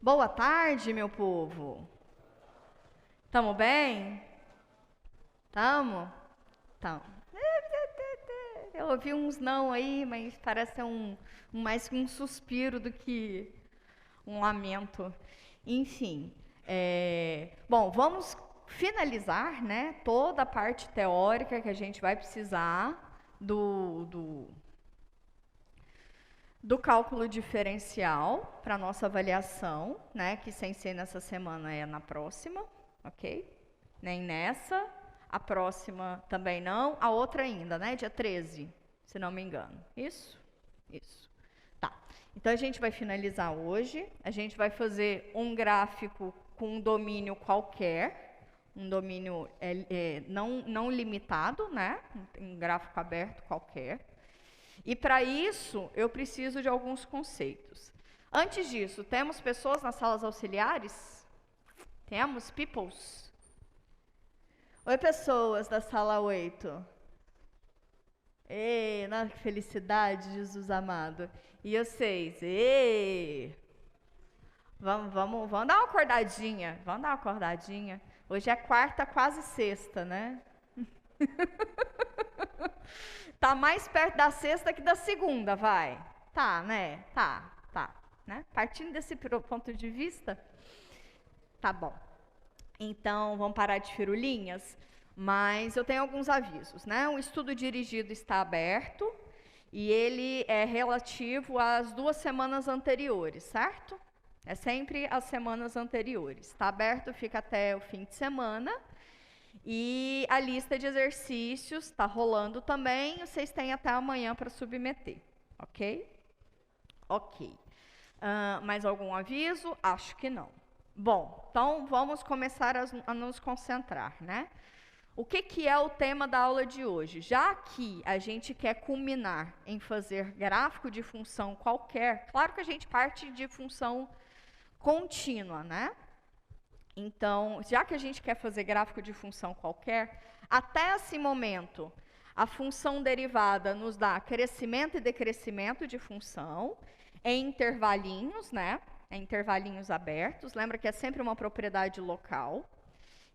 Boa tarde, meu povo. Tamo bem? Tamo? Então. Eu ouvi uns não aí, mas parece mais um suspiro do que um lamento. Enfim, bom, vamos finalizar, né, toda a parte teórica que a gente vai precisar do cálculo diferencial para nossa avaliação, né, que sem ser nessa semana é na próxima, ok? Nem nessa, a próxima também não, a outra ainda, né, dia 13, se não me engano. Isso? Isso. Tá. Então a gente vai finalizar hoje, a gente vai fazer um gráfico com um domínio qualquer, um domínio não limitado, né, um gráfico aberto qualquer. E para isso, eu preciso de alguns conceitos. Antes disso, temos pessoas nas salas auxiliares? Temos peoples? Oi, pessoas da sala 8. Ei, que felicidade, Jesus amado. E vocês? Ei! Vamos dar uma acordadinha. Vamos dar uma acordadinha. Hoje é quarta, quase sexta, né? Tá mais perto da sexta que da segunda, vai. Tá, né? Tá. Né? Partindo desse ponto de vista, tá bom. Então, vamos parar de firulinhas, mas eu tenho alguns avisos, né? O estudo dirigido está aberto e ele é relativo às 2 semanas anteriores, certo? É sempre as semanas anteriores. Está aberto, fica até o fim de semana. E a lista de exercícios está rolando também, vocês têm até amanhã para submeter, ok? Ok. Mais algum aviso? Acho que não. Bom, então vamos começar a nos concentrar, né? O que é o tema da aula de hoje? Já que a gente quer culminar em fazer gráfico de função qualquer, claro que a gente parte de função contínua, né? Então, já que a gente quer fazer gráfico de função qualquer, até esse momento, a função derivada nos dá crescimento e decrescimento de função em intervalinhos, né? Em intervalinhos abertos. Lembra que é sempre uma propriedade local.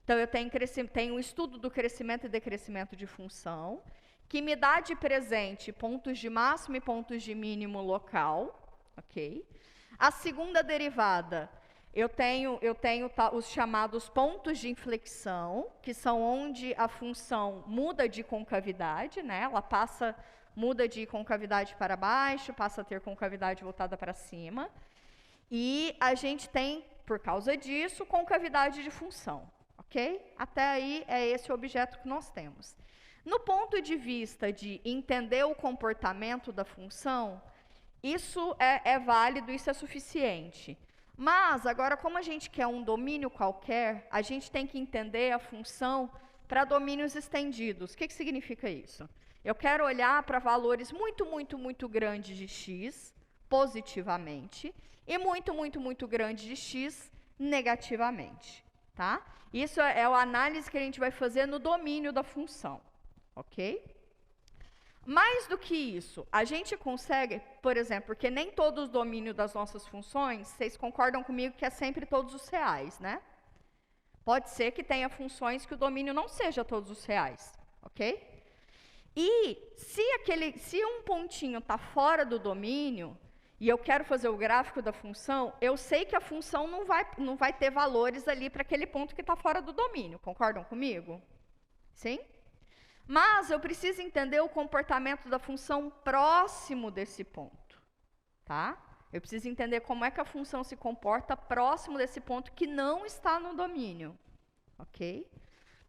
Então, eu tenho um estudo do crescimento e decrescimento de função, que me dá de presente pontos de máximo e pontos de mínimo local, ok? A segunda derivada, eu tenho os chamados pontos de inflexão, que são onde a função muda de concavidade, né? Ela muda de concavidade para baixo, passa a ter concavidade voltada para cima. E a gente tem, por causa disso, concavidade de função, ok? Até aí é esse o objeto que nós temos. No ponto de vista de entender o comportamento da função, isso é válido, isso é suficiente. Mas, agora, como a gente quer um domínio qualquer, a gente tem que entender a função para domínios estendidos. O que significa isso? Eu quero olhar para valores muito grandes de x, positivamente, e muito grandes de x, negativamente. Tá? Isso é a análise que a gente vai fazer no domínio da função. Ok? Mais do que isso, a gente consegue, por exemplo, porque nem todo o domínio das nossas funções, vocês concordam comigo que é sempre todos os reais, né? Pode ser que tenha funções que o domínio não seja todos os reais, ok? E se um pontinho está fora do domínio, e eu quero fazer o gráfico da função, eu sei que a função não vai ter valores ali para aquele ponto que está fora do domínio, concordam comigo? Sim? Mas eu preciso entender o comportamento da função próximo desse ponto, tá? Eu preciso entender como é que a função se comporta próximo desse ponto que não está no domínio, ok?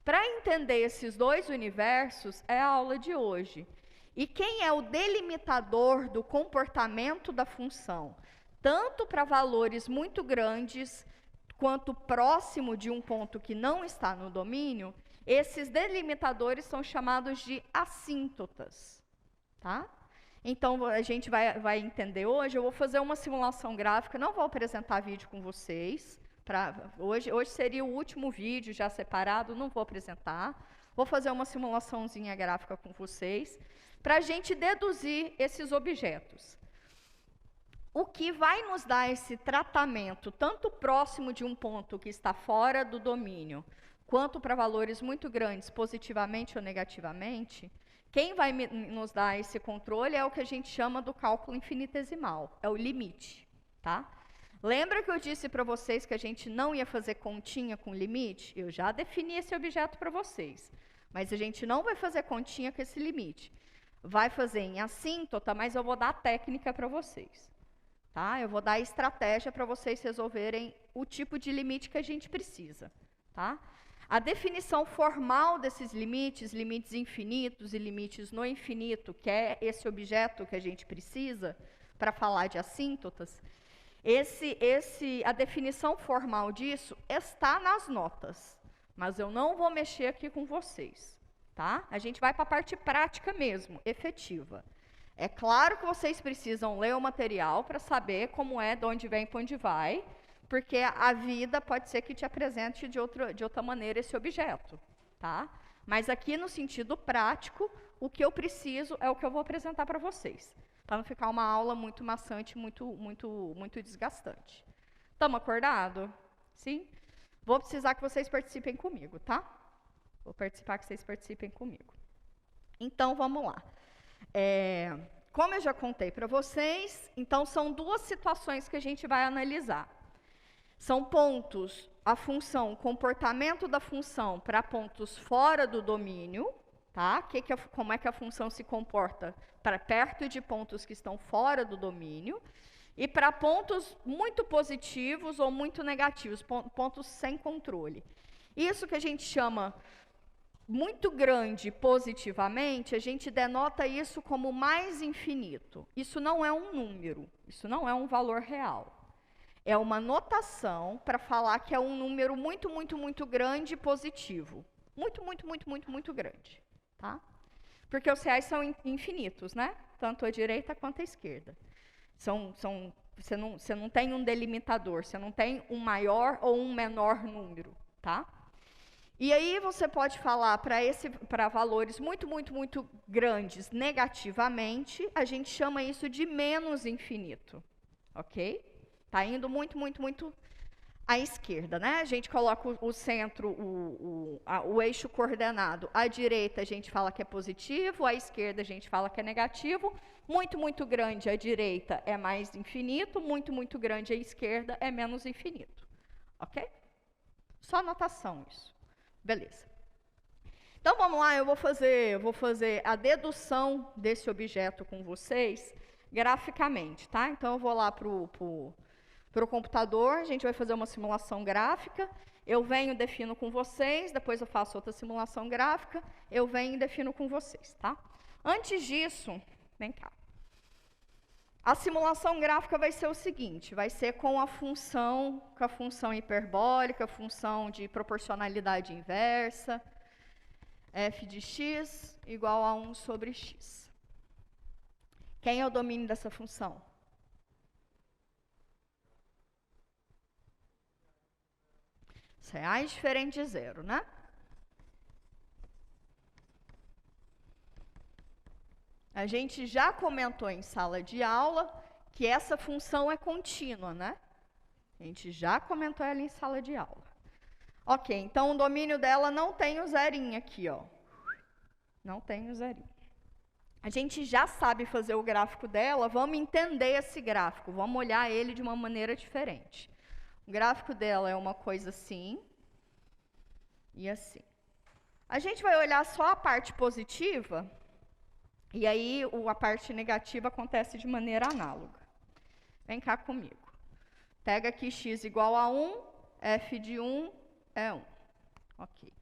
Para entender esses dois universos é a aula de hoje. E quem é o delimitador do comportamento da função, tanto para valores muito grandes, quanto próximo de um ponto que não está no domínio, esses delimitadores são chamados de assíntotas, tá? Então, a gente vai entender hoje, eu vou fazer uma simulação gráfica, não vou apresentar vídeo com vocês, hoje seria o último vídeo já separado, não vou apresentar, vou fazer uma simulaçãozinha gráfica com vocês, para a gente deduzir esses objetos. O que vai nos dar esse tratamento, tanto próximo de um ponto que está fora do domínio, quanto para valores muito grandes, positivamente ou negativamente, quem vai nos dar esse controle é o que a gente chama do cálculo infinitesimal, é o limite, tá? Lembra que eu disse para vocês que a gente não ia fazer continha com limite? Eu já defini esse objeto para vocês, mas a gente não vai fazer continha com esse limite. Vai fazer em assíntota, mas eu vou dar a técnica para vocês. Tá? Eu vou dar a estratégia para vocês resolverem o tipo de limite que a gente precisa. Tá? A definição formal desses limites, limites infinitos e limites no infinito, que é esse objeto que a gente precisa para falar de assíntotas, a definição formal disso está nas notas, mas eu não vou mexer aqui com vocês. Tá? A gente vai para a parte prática mesmo, efetiva. É claro que vocês precisam ler o material para saber como é, de onde vem, para onde vai, porque a vida pode ser que te apresente de outra maneira esse objeto, tá? Mas aqui no sentido prático, o que eu preciso é o que eu vou apresentar para vocês, para não ficar uma aula muito maçante, muito desgastante. Estamos acordados? Sim? Vou precisar que vocês participem comigo, tá? Vou participar que vocês participem comigo. Então, vamos lá. Como eu já contei para vocês, então são duas situações que a gente vai analisar. São pontos, a função, o comportamento da função para pontos fora do domínio, tá? Como é que a função se comporta para perto de pontos que estão fora do domínio, e para pontos muito positivos ou muito negativos, pontos sem controle. Isso que a gente chama muito grande positivamente, a gente denota isso como mais infinito. Isso não é um número, isso não é um valor real. É uma notação para falar que é um número muito grande positivo. Muito grande. Tá? Porque os reais são infinitos, né? Tanto a direita quanto a esquerda. Você não tem um delimitador, você não tem um maior ou um menor número. Tá? E aí você pode falar para valores muito grandes negativamente, a gente chama isso de menos infinito, ok? Está indo muito à esquerda, né? A gente coloca o centro, o eixo coordenado. À direita a gente fala que é positivo, à esquerda a gente fala que é negativo. Muito grande à direita é mais infinito, muito grande à esquerda é menos infinito, ok? Só anotação isso. Beleza. Então, vamos lá, eu vou fazer a dedução desse objeto com vocês graficamente, tá? Então, eu vou lá para o computador, a gente vai fazer uma simulação gráfica, eu venho e defino com vocês, depois eu faço outra simulação gráfica, eu venho e defino com vocês, tá? Antes disso, vem cá. A simulação gráfica vai ser o seguinte, vai ser com a função hiperbólica, a função de proporcionalidade inversa, f de x igual a 1 sobre x. Quem é o domínio dessa função? Os reais diferente de zero, né? A gente já comentou em sala de aula que essa função é contínua, né? A gente já comentou ela em sala de aula. Ok, então o domínio dela não tem o zerinho aqui, ó. Não tem o zerinho. A gente já sabe fazer o gráfico dela, vamos entender esse gráfico, vamos olhar ele de uma maneira diferente. O gráfico dela é uma coisa assim e assim. A gente vai olhar só a parte positiva, e aí a parte negativa acontece de maneira análoga. Vem cá comigo. Pega aqui x igual a 1, f de 1 é 1. Ok.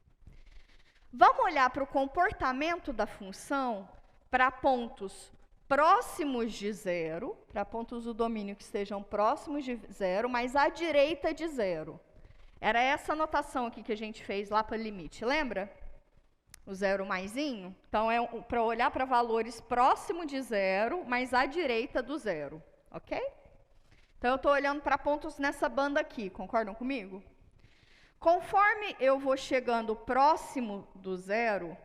Vamos olhar para o comportamento da função para pontos próximos de zero, para pontos do domínio que estejam próximos de zero, mas à direita de zero. Era essa anotação aqui que a gente fez lá para o limite, lembra? O zero maisinho. Então, é para olhar para valores próximo de zero, mas à direita do zero, ok? Então, eu estou olhando para pontos nessa banda aqui, concordam comigo? Conforme eu vou chegando próximo do zero,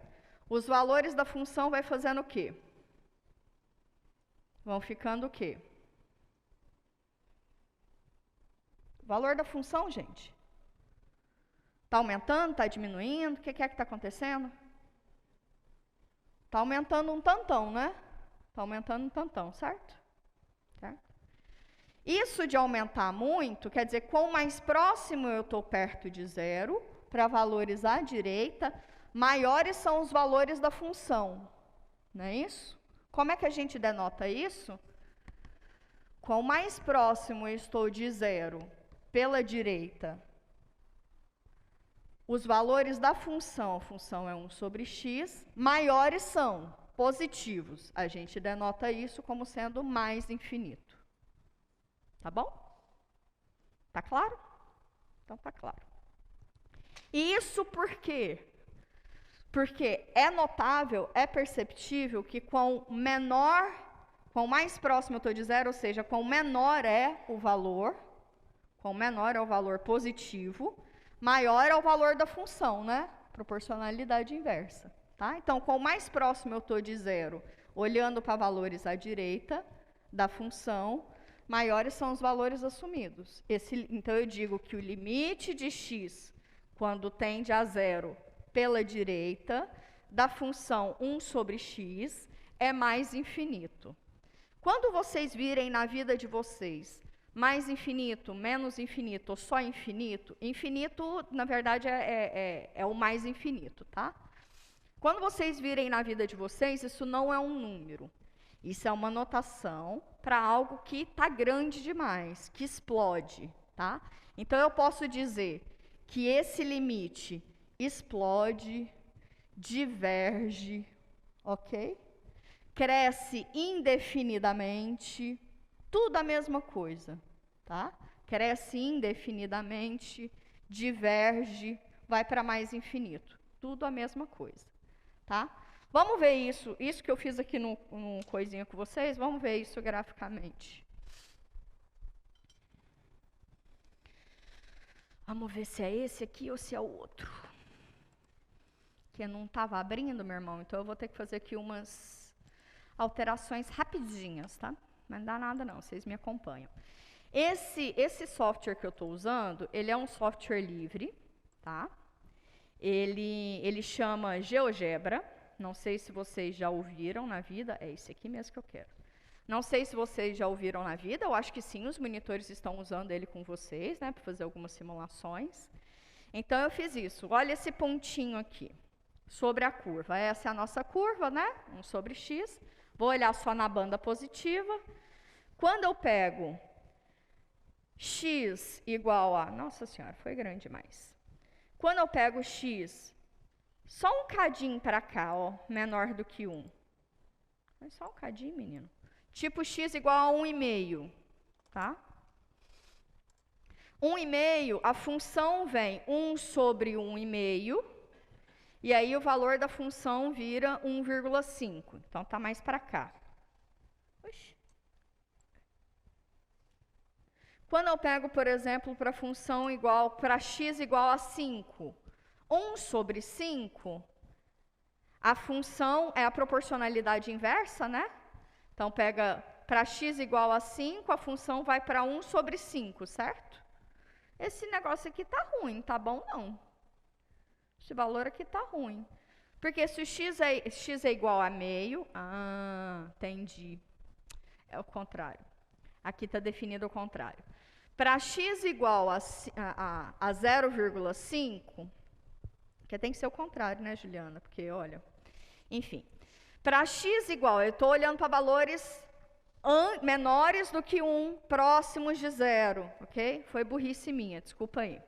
os valores da função vai fazendo o quê? Vão ficando o quê? O valor da função, gente. Está aumentando, está diminuindo? O que é que está acontecendo? Está aumentando um tantão, né? Está aumentando um tantão, certo? Certo? Isso de aumentar muito, quer dizer, quanto mais próximo eu estou perto de zero, para valores à direita, maiores são os valores da função. Não é isso? Como é que a gente denota isso? Quanto mais próximo eu estou de zero pela direita, os valores da função, a função é 1 sobre x, maiores são positivos. A gente denota isso como sendo mais infinito. Tá bom? Tá claro? Então tá claro. E isso por quê? Porque é notável, é perceptível que quanto mais próximo eu estou de zero, ou seja, quanto menor é o valor positivo, maior é o valor da função, né? Proporcionalidade inversa, tá? Então, quanto mais próximo eu estou de zero, olhando para valores à direita da função, maiores são os valores assumidos. Então, eu digo que o limite de x, quando tende a zero pela direita, da função 1 sobre x, é mais infinito. Quando vocês virem na vida de vocês mais infinito, menos infinito ou só infinito, infinito, na verdade, é o mais infinito, tá? Quando vocês virem na vida de vocês, isso não é um número. Isso é uma notação para algo que está grande demais, que explode, tá? Então, eu posso dizer que esse limite explode, diverge, ok? Cresce indefinidamente, tudo a mesma coisa, tá? Cresce indefinidamente, diverge, vai para mais infinito, tudo a mesma coisa, tá? Vamos ver isso que eu fiz aqui no coisinha com vocês, vamos ver isso graficamente. Vamos ver se é esse aqui ou se é o outro. Que não estava abrindo, meu irmão, então eu vou ter que fazer aqui umas alterações rapidinhas, tá? Mas não dá nada não, vocês me acompanham. Esse software que eu estou usando, ele é um software livre, tá? Ele chama GeoGebra, não sei se vocês já ouviram na vida, é esse aqui mesmo que eu quero. Não sei se vocês já ouviram na vida, eu acho que sim, os monitores estão usando ele com vocês, né, para fazer algumas simulações. Então, eu fiz isso. Olha esse pontinho aqui, sobre a curva. Essa é a nossa curva, né, 1 sobre x. Vou olhar só na banda positiva. Quando eu pego x igual a... Nossa senhora, foi grande demais. Quando eu pego x, só um cadinho para cá, ó, menor do que 1. É só um cadinho, menino. Tipo x igual a 1,5, tá? 1,5, a função vem 1 sobre 1,5, e aí o valor da função vira 1,5. Então, está mais para cá. Oxi. Quando eu pego, por exemplo, para a função igual, para x igual a 5, 1 sobre 5, a função é a proporcionalidade inversa, né? Então, pega para x igual a 5, a função vai para 1 sobre 5, certo? Esse negócio aqui está ruim, tá bom não. Esse valor aqui está ruim. Porque se o x é igual a meio... Ah, entendi. É o contrário. Aqui está definido o contrário. Para x igual a 0,5, que tem que ser o contrário, né, Juliana? Porque, olha... Enfim... Para x igual, eu estou olhando para valores menores do que 1, próximos de 0, ok? Foi burrice minha, desculpa aí.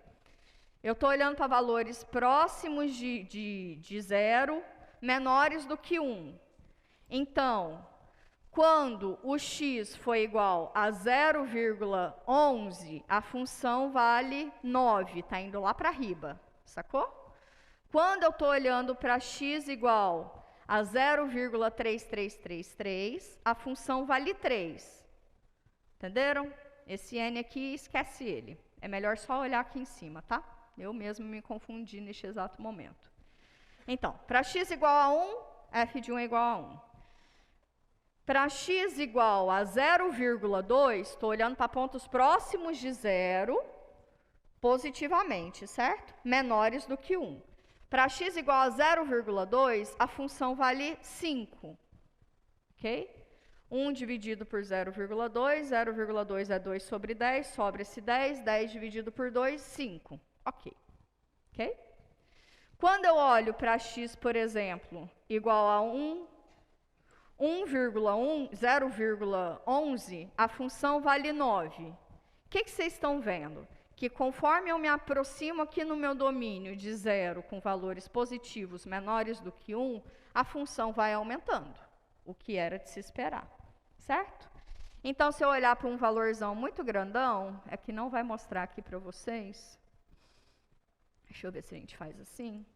Eu estou olhando para valores próximos de 0, menores do que 1. Então, quando o x for igual a 0,11, a função vale 9, está indo lá para riba, sacou? Quando eu estou olhando para x igual a 0,3333, a função vale 3. Entenderam? Esse n aqui, esquece ele. É melhor só olhar aqui em cima, tá? Eu mesmo me confundi neste exato momento. Então, para x igual a 1, f de 1 é igual a 1. Para x igual a 0,2, estou olhando para pontos próximos de 0, positivamente, certo? Menores do que 1. Para x igual a 0,2, a função vale 5. Ok? 1 dividido por 0,2, 0,2 é 2 sobre 10, sobra esse 10, 10 dividido por 2, 5. Ok. Ok? Quando eu olho para x, por exemplo, igual a 1, 1,1, 0,11, a função vale 9. O que vocês estão vendo? Que conforme eu me aproximo aqui no meu domínio de 0 com valores positivos menores do que 1, a função vai aumentando, o que era de se esperar, certo? Então, se eu olhar para um valorzão muito grandão, é que não vai mostrar aqui para vocês. Deixa eu ver se a gente faz assim.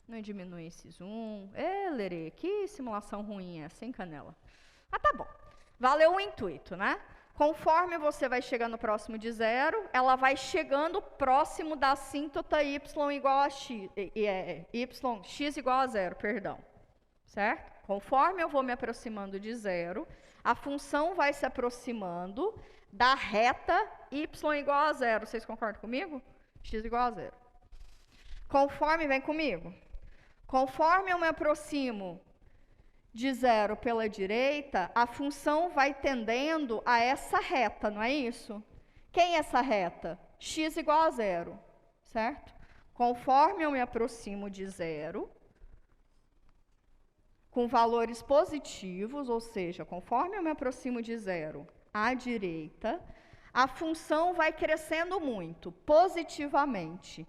Não diminui esse zoom. Lerê, que simulação ruim é, sem canela. Ah, tá bom. Valeu o intuito, né? Conforme você vai chegando próximo de 0, ela vai chegando próximo da assíntota y igual a x, x igual a 0, perdão. Certo? Conforme eu vou me aproximando de 0, a função vai se aproximando da reta y igual a 0. Vocês concordam comigo? X igual a 0. Conforme, vem comigo. Conforme eu me aproximo de 0 pela direita, a função vai tendendo a essa reta, não é isso? Quem é essa reta? X igual a 0, certo? Conforme eu me aproximo de 0, com valores positivos, ou seja, conforme eu me aproximo de 0 à direita, a função vai crescendo muito, positivamente.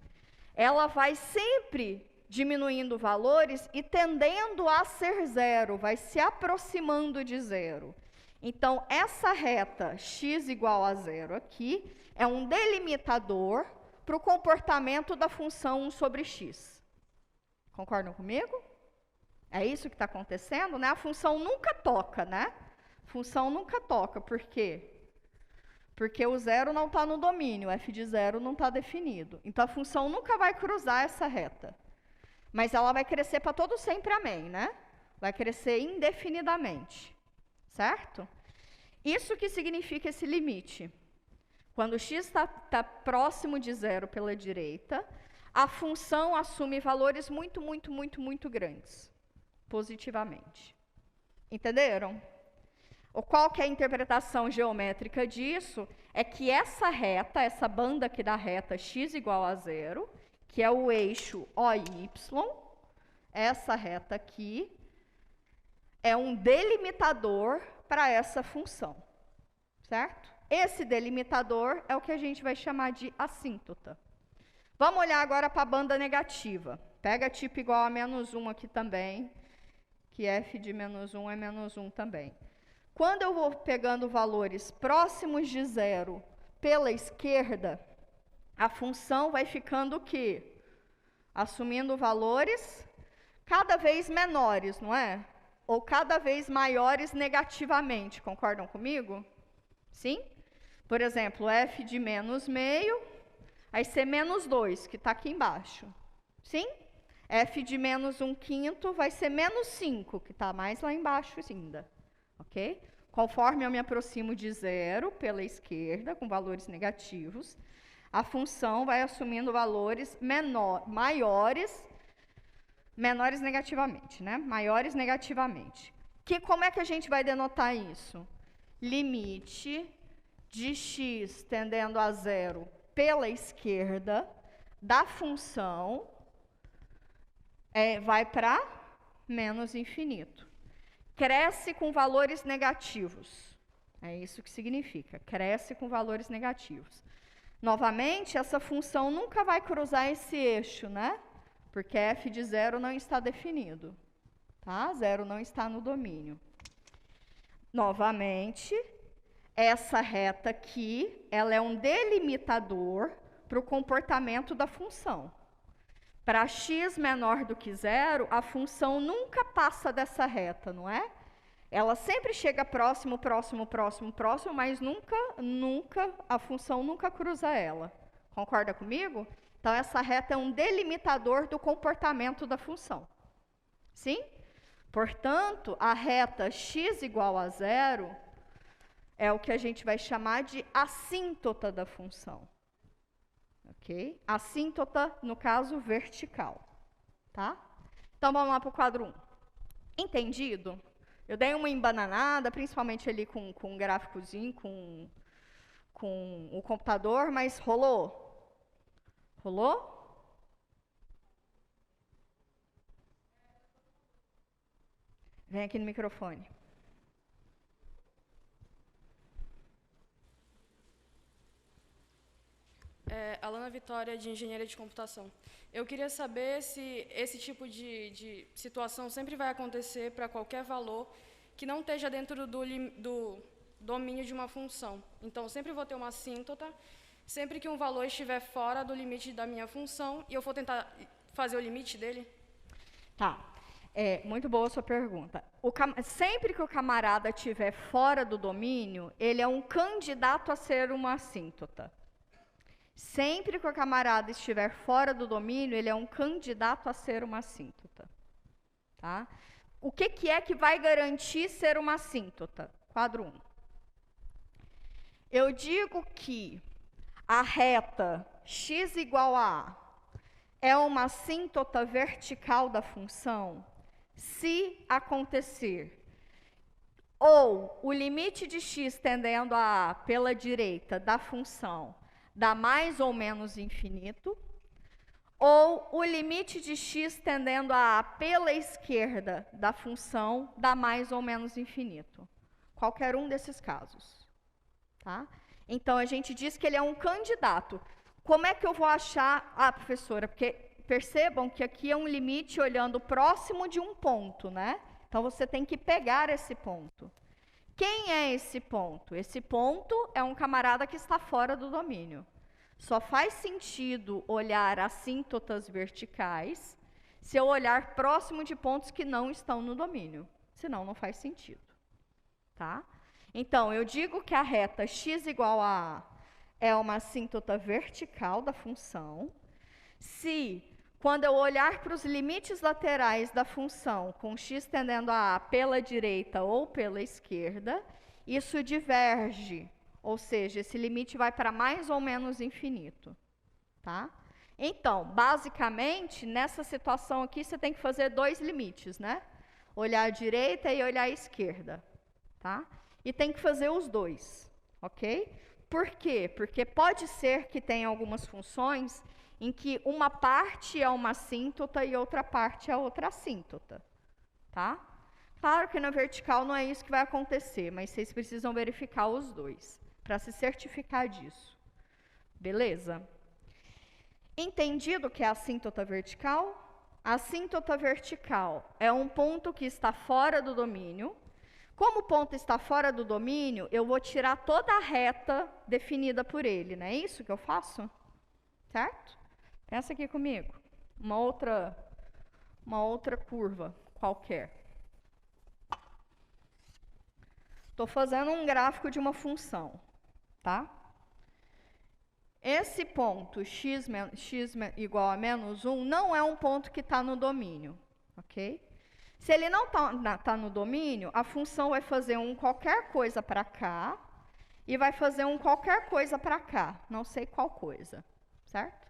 Ela vai sempre diminuindo valores e tendendo a ser 0, vai se aproximando de 0. Então, essa reta x igual a 0 aqui é um delimitador para o comportamento da função 1 sobre x. Concordam comigo? É isso que está acontecendo, né? A função nunca toca, né? A função nunca toca, por quê? Porque o 0 não está no domínio, f de 0 não está definido. Então, a função nunca vai cruzar essa reta. Mas ela vai crescer para todo sempre, amém, né? Vai crescer indefinidamente, certo? Isso que significa esse limite. Quando x está próximo de 0 pela direita, a função assume valores muito grandes, positivamente. Entenderam? Qual que é a interpretação geométrica disso? É que essa reta, essa banda aqui da reta x igual a 0, que é o eixo OY, essa reta aqui, é um delimitador para essa função, certo? Esse delimitador é o que a gente vai chamar de assíntota. Vamos olhar agora para a banda negativa. Pega tipo igual a menos 1 aqui também, que f de menos 1 é menos 1 também. Quando eu vou pegando valores próximos de 0 pela esquerda, a função vai ficando o quê? Assumindo valores cada vez menores, não é? Ou cada vez maiores negativamente, concordam comigo? Sim? Por exemplo, f de menos meio, vai ser menos 2, que está aqui embaixo. Sim? F de menos 1/5 vai ser menos 5, que está mais lá embaixo ainda. Ok? Conforme eu me aproximo de 0 pela esquerda, com valores negativos, a função vai assumindo valores menores negativamente, né? Maiores negativamente. Como é que a gente vai denotar isso? Limite de x tendendo a 0 pela esquerda da função vai para menos infinito. Cresce com valores negativos. É isso que significa. Cresce com valores negativos. Novamente, essa função nunca vai cruzar esse eixo, né? Porque f de 0 não está definido. Tá? 0 não está no domínio. Novamente, essa reta aqui, ela é um delimitador para o comportamento da função. Para x menor do que 0, a função nunca passa dessa reta, não é? Ela sempre chega próximo, mas a função nunca cruza ela. Concorda comigo? Então, essa reta é um delimitador do comportamento da função. Sim? Portanto, a reta x igual a 0 é o que a gente vai chamar de assíntota da função. ok? Assíntota, no caso, vertical, tá? Então, vamos lá para o quadro 1. Entendido? Eu dei uma embananada, principalmente ali com um gráficozinho, com o computador, mas rolou? Rolou? Vem aqui no microfone. Alana Vitória, de Engenharia de Computação. Eu queria saber se esse tipo de situação sempre vai acontecer para qualquer valor que não esteja dentro do domínio de uma função. Então, sempre vou ter uma assíntota, sempre que um valor estiver fora do limite da minha função, e eu for tentar fazer o limite dele? Tá. Muito boa a sua pergunta. Sempre que o camarada estiver fora do domínio, ele é um candidato a ser uma assíntota. Sempre que o camarada estiver fora do domínio, ele é um candidato a ser uma assíntota. Tá? O que é que vai garantir ser uma assíntota? Quadro 1. Eu digo que a reta x igual a A é uma assíntota vertical da função se acontecer ou o limite de x tendendo a A pela direita da função dá mais ou menos infinito, ou o limite de x tendendo a A pela esquerda da função dá mais ou menos infinito. Qualquer um desses casos. Tá? Então, a gente diz que ele é um candidato. Como é que eu vou achar... Ah, professora, porque percebam que aqui é um limite olhando próximo de um ponto, né? Então, você tem que pegar esse ponto. Quem é esse ponto? Esse ponto é um camarada que está fora do domínio. Só faz sentido olhar assíntotas verticais se eu olhar próximo de pontos que não estão no domínio. Senão, não faz sentido. Tá? Então, eu digo que a reta x igual a A é uma assíntota vertical da função se, quando eu olhar para os limites laterais da função com x tendendo a A pela direita ou pela esquerda, isso diverge, ou seja, esse limite vai para mais ou menos infinito. Tá? Então, basicamente, nessa situação aqui, você tem que fazer dois limites, né? Olhar à direita e olhar à esquerda. Tá? E tem que fazer os dois, ok? Por quê? Porque pode ser que tenha algumas funções em que uma parte é uma assíntota e outra parte é outra assíntota, tá? Claro que na vertical não é isso que vai acontecer, mas vocês precisam verificar os dois, para se certificar disso. Beleza? Entendido o que é a assíntota vertical? A assíntota vertical é um ponto que está fora do domínio. Como o ponto está fora do domínio, eu vou tirar toda a reta definida por ele, não é isso que eu faço? Certo? Pensa aqui comigo. Uma outra curva qualquer. Estou fazendo um gráfico de uma função, tá? Esse ponto x igual a menos 1 não é um ponto que está no domínio, ok? Se ele não está no domínio, a função vai fazer um qualquer coisa para cá e vai fazer um qualquer coisa para cá, não sei qual coisa, certo?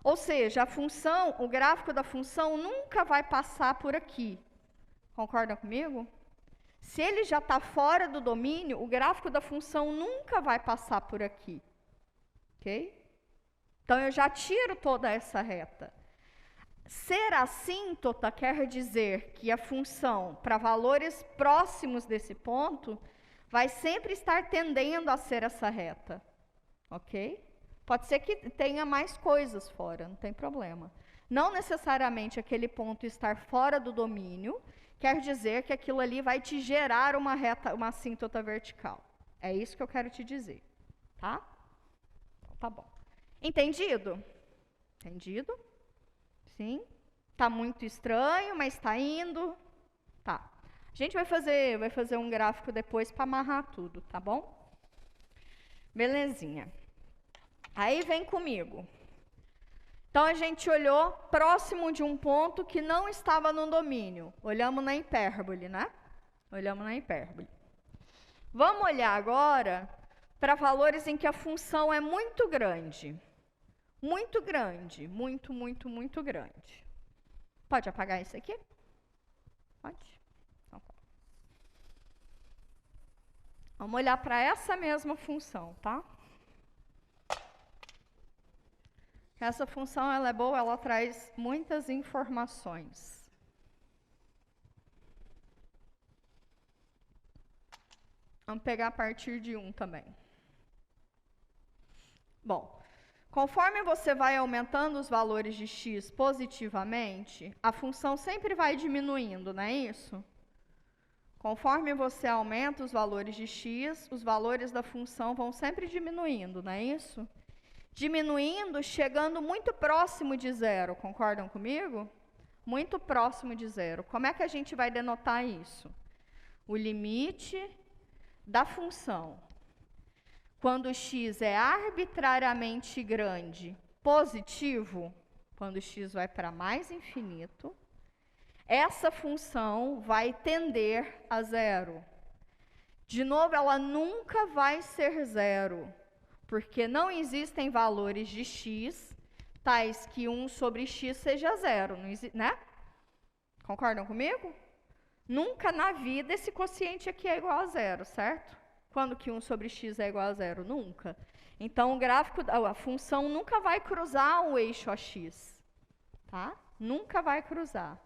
Ou seja, a função, o gráfico da função nunca vai passar por aqui. Concorda comigo? Se ele já está fora do domínio, o gráfico da função nunca vai passar por aqui. Ok? Então, eu já tiro toda essa reta. Ser assíntota quer dizer que a função, para valores próximos desse ponto, vai sempre estar tendendo a ser essa reta. Ok? Pode ser que tenha mais coisas fora, não tem problema. Não necessariamente aquele ponto estar fora do domínio quer dizer que aquilo ali vai te gerar uma reta, uma assíntota vertical. É isso que eu quero te dizer. Tá? Tá bom. Entendido? Entendido? Sim? Tá muito estranho, mas está indo. Tá. A gente vai fazer um gráfico depois para amarrar tudo, tá bom? Belezinha. Aí vem comigo. Então, a gente olhou próximo de um ponto que não estava no domínio. Olhamos na hipérbole, né? Olhamos na hipérbole. Vamos olhar agora para valores em que a função é muito grande. muito grande, muito, muito, muito grande. Pode apagar isso aqui? Pode? Então, tá. Vamos olhar para essa mesma função, tá? Essa função ela é boa, ela traz muitas informações. Vamos pegar a partir de 1 também. Bom, conforme você vai aumentando os valores de x positivamente, a função sempre vai diminuindo, não é isso? Conforme você aumenta os valores de x, os valores da função vão sempre diminuindo, não é isso? Diminuindo, chegando muito próximo de zero, concordam comigo? Muito próximo de zero. Como é que a gente vai denotar isso? O limite da função, quando x é arbitrariamente grande, positivo, quando x vai para mais infinito, essa função vai tender a zero. De novo, ela nunca vai ser zero, porque não existem valores de x tais que 1 sobre x seja zero, não né? Concordam comigo? Nunca na vida esse quociente aqui é igual a zero, certo? Quando que 1 sobre x é igual a zero? Nunca. Então, o gráfico, a função nunca vai cruzar o eixo AX, tá? Nunca vai cruzar.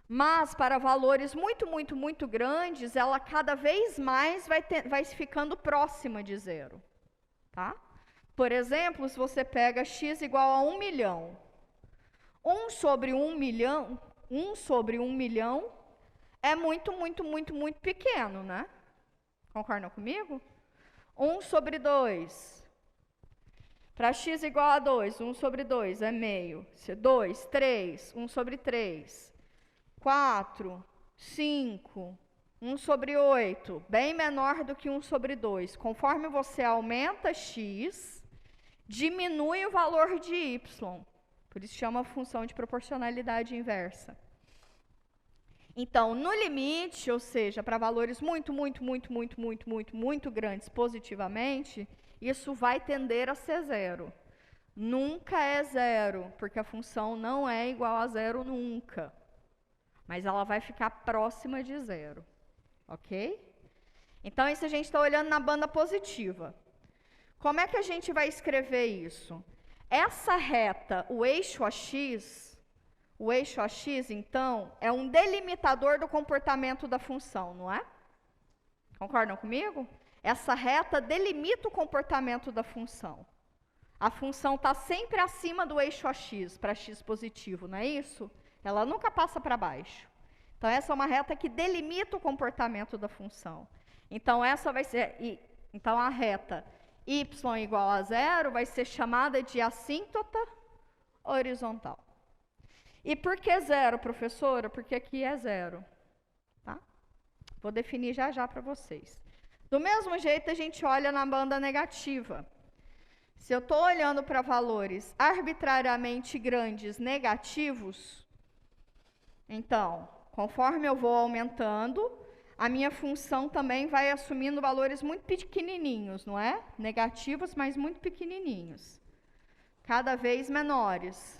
Mas, para valores muito, muito, muito grandes, ela cada vez mais vai ficando próxima de zero, tá? Por exemplo, se você pega x igual a 1 milhão, 1 sobre 1 milhão, 1 sobre 1 milhão é muito, muito, muito, muito pequeno, né? Concordam comigo? 1 sobre 2. Para x igual a 2, 1 sobre 2 é meio. 2, 3, 1 sobre 3. 4, 5, 1 sobre 8, bem menor do que 1 sobre 2. Conforme você aumenta x, diminui o valor de y. Por isso chama função de proporcionalidade inversa. Então, no limite, ou seja, para valores muito, muito, muito, muito, muito, muito, muito grandes positivamente, isso vai tender a ser zero. Nunca é zero, porque a função não é igual a zero nunca. Mas ela vai ficar próxima de zero. Ok? Então, isso a gente está olhando na banda positiva. Como é que a gente vai escrever isso? Essa reta, o eixo AX, então, é um delimitador do comportamento da função, não é? Concordam comigo? Essa reta delimita o comportamento da função. A função está sempre acima do eixo AX, para x positivo, não é isso? Ela nunca passa para baixo. Então, essa é uma reta que delimita o comportamento da função. Então, essa vai ser... Então, a reta y igual a zero vai ser chamada de assíntota horizontal. E por que zero, professora? Porque aqui é zero. Tá? Vou definir já já para vocês. Do mesmo jeito, a gente olha na banda negativa. Se eu estou olhando para valores arbitrariamente grandes negativos, então, conforme eu vou aumentando, a minha função também vai assumindo valores muito pequenininhos, não é? Negativos, mas muito pequenininhos. Cada vez menores.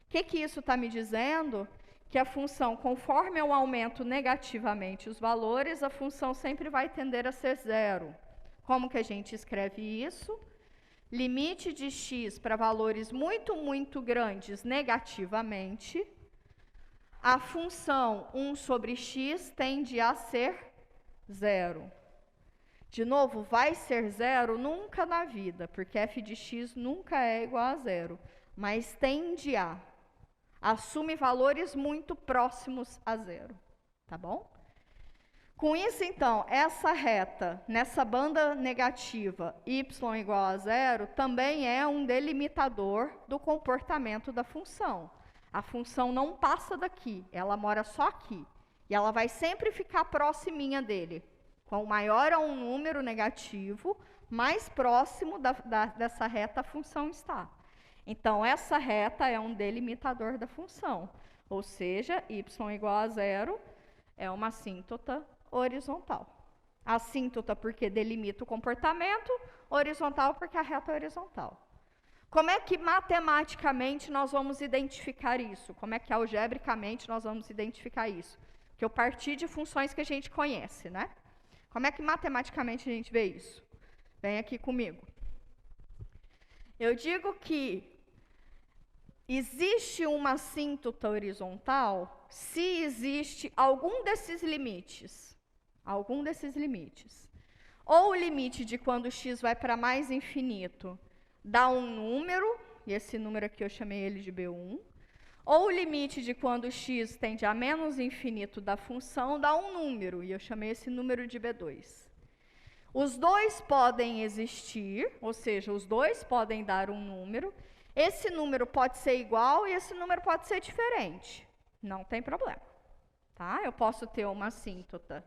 O que isso está me dizendo? Que a função, conforme eu aumento negativamente os valores, a função sempre vai tender a ser zero. Como que a gente escreve isso? Limite de x para valores muito, muito grandes negativamente, a função 1 sobre x tende a ser zero. De novo, vai ser zero nunca na vida, porque f de x nunca é igual a zero, mas tende a. Assume valores muito próximos a zero, tá bom? Com isso, então, essa reta, nessa banda negativa, y igual a zero, também é um delimitador do comportamento da função. A função não passa daqui, ela mora só aqui. E ela vai sempre ficar proximinha dele. Quanto maior é um número negativo, mais próximo dessa reta a função está. Então, essa reta é um delimitador da função. Ou seja, y igual a zero é uma assíntota horizontal. Assíntota porque delimita o comportamento, horizontal porque a reta é horizontal. Como é que matematicamente nós vamos identificar isso? Como é que algebricamente nós vamos identificar isso? Que eu parti de funções que a gente conhece, né? Como é que matematicamente a gente vê isso? Vem aqui comigo. Eu digo que existe uma assíntota horizontal se existe algum desses limites. Algum desses limites. Ou o limite de quando x vai para mais infinito dá um número, e esse número aqui eu chamei ele de B1. Ou o limite de quando x tende a menos infinito da função dá um número, e eu chamei esse número de B2. Os dois podem existir, ou seja, os dois podem dar um número. Esse número pode ser igual e esse número pode ser diferente. Não tem problema. Tá? Eu posso ter uma assíntota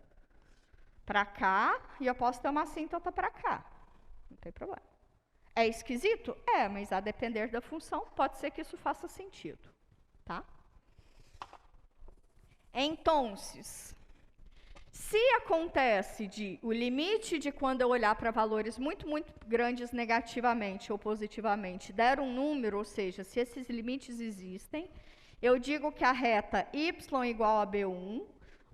para cá e eu posso ter uma assíntota para cá. Não tem problema. É esquisito? É, mas a depender da função, pode ser que isso faça sentido. Tá? Então, se acontece de o limite de quando eu olhar para valores muito grandes negativamente ou positivamente der um número, ou seja, se esses limites existem, eu digo que a reta y igual a B1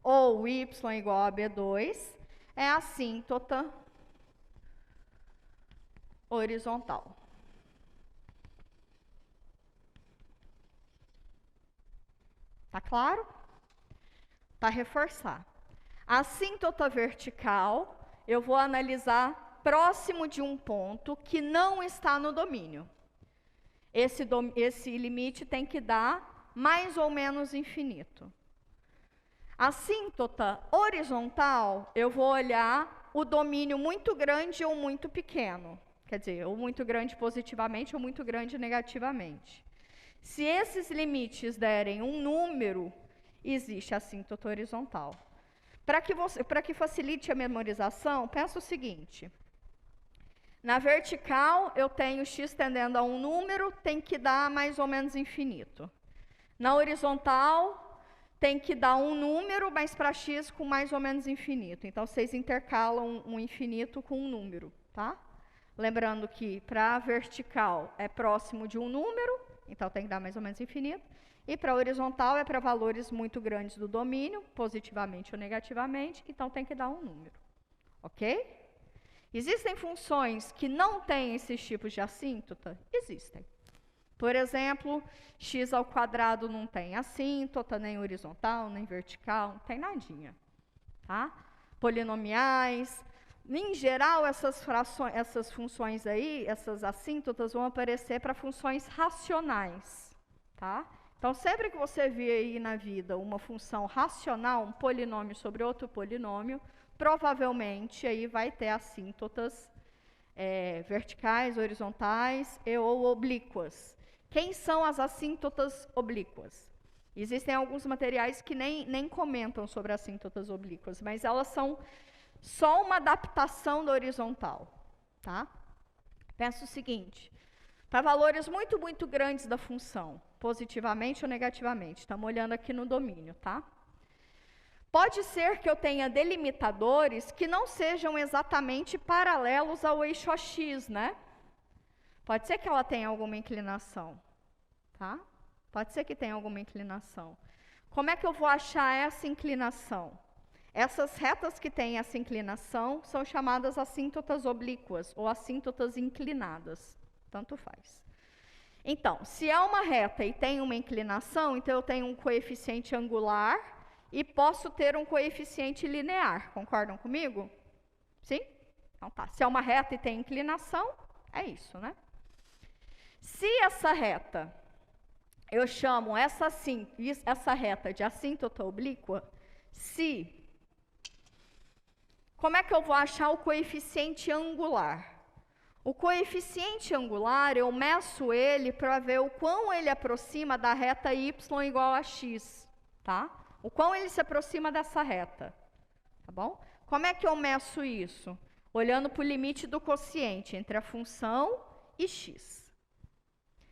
ou y igual a B2 é assíntota horizontal. Tá claro? Para reforçar. A assíntota vertical, eu vou analisar próximo de um ponto que não está no domínio. Esse limite tem que dar mais ou menos infinito. A assíntota horizontal, eu vou olhar o domínio muito grande ou muito pequeno. Quer dizer, ou muito grande positivamente ou muito grande negativamente. Se esses limites derem um número, existe a assíntota horizontal. Para que facilite a memorização, pensa o seguinte. Na vertical, eu tenho x tendendo a um número, tem que dar mais ou menos infinito. Na horizontal, tem que dar um número, mas para x com mais ou menos infinito. Então, vocês intercalam um infinito com um número, tá? Lembrando que para a vertical é próximo de um número, então tem que dar mais ou menos infinito. E para a horizontal é para valores muito grandes do domínio, positivamente ou negativamente, então tem que dar um número. Ok? Existem funções que não têm esses tipos de assíntota? Existem. Por exemplo, x ao quadrado não tem assíntota, nem horizontal, nem vertical, não tem nadinha. Tá? Polinomiais. Em geral, essas funções aí, essas assíntotas, vão aparecer para funções racionais. Tá? Então, sempre que você vê aí na vida uma função racional, um polinômio sobre outro polinômio, provavelmente aí vai ter assíntotas verticais, horizontais e ou oblíquas. Quem são as assíntotas oblíquas? Existem alguns materiais que nem comentam sobre assíntotas oblíquas, mas elas são só uma adaptação da horizontal. Tá? Pensa o seguinte, para valores muito grandes da função, positivamente ou negativamente, estamos olhando aqui no domínio, tá? Pode ser que eu tenha delimitadores que não sejam exatamente paralelos ao eixo AX, né? Pode ser que ela tenha alguma inclinação, tá? Pode ser que tenha alguma inclinação. Como é que eu vou achar essa inclinação? Essas retas que têm essa inclinação são chamadas assíntotas oblíquas ou assíntotas inclinadas. Tanto faz. Então, se é uma reta e tem uma inclinação, então eu tenho um coeficiente angular e posso ter um coeficiente linear. Concordam comigo? Sim? Então tá. Se é uma reta e tem inclinação, é isso, né? Se essa reta, eu chamo essa reta de assíntota oblíqua, como é que eu vou achar o coeficiente angular? O coeficiente angular, eu meço ele para ver o quão ele aproxima da reta y igual a x, tá? O quão ele se aproxima dessa reta, tá bom? Como é que eu meço isso? Olhando para o limite do quociente entre a função e x.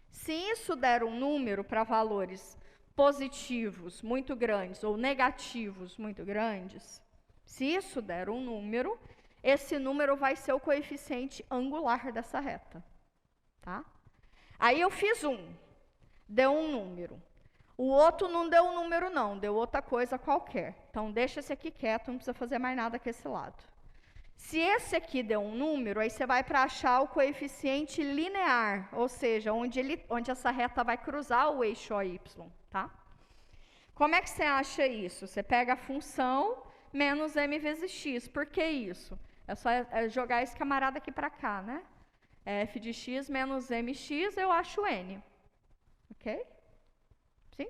Se isso der um número para valores positivos muito grandes ou negativos muito grandes, se isso der um número, esse número vai ser o coeficiente angular dessa reta. Tá? Aí eu fiz um, deu um número. O outro não deu um número não, deu outra coisa qualquer. Então deixa esse aqui quieto, não precisa fazer mais nada com esse lado. Se esse aqui deu um número, aí você vai para achar o coeficiente linear, ou seja, onde essa reta vai cruzar o eixo OY, tá? Como é que você acha isso? Você pega a função menos m vezes x. Por que isso? É só jogar esse camarada aqui para cá, né? F de x menos mx, eu acho n. Ok? Sim?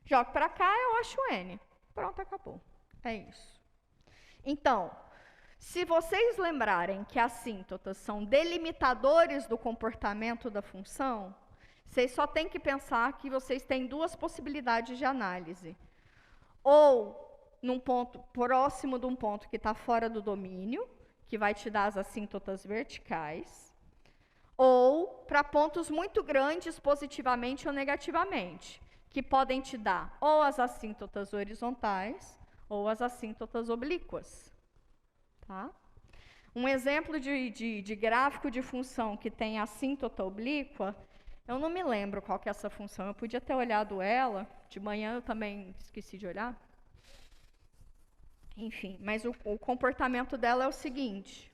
Jogo para cá, eu acho n. Pronto, acabou. É isso. Então, se vocês lembrarem que assíntotas são delimitadores do comportamento da função, vocês só têm que pensar que vocês têm duas possibilidades de análise. Ou num ponto próximo de um ponto que está fora do domínio, que vai te dar as assíntotas verticais, ou para pontos muito grandes positivamente ou negativamente, que podem te dar ou as assíntotas horizontais ou as assíntotas oblíquas. Tá? Um exemplo de gráfico de função que tem assíntota oblíqua, eu não me lembro qual que é essa função, eu podia ter olhado ela, de manhã eu também esqueci de olhar. Enfim, mas o comportamento dela é o seguinte.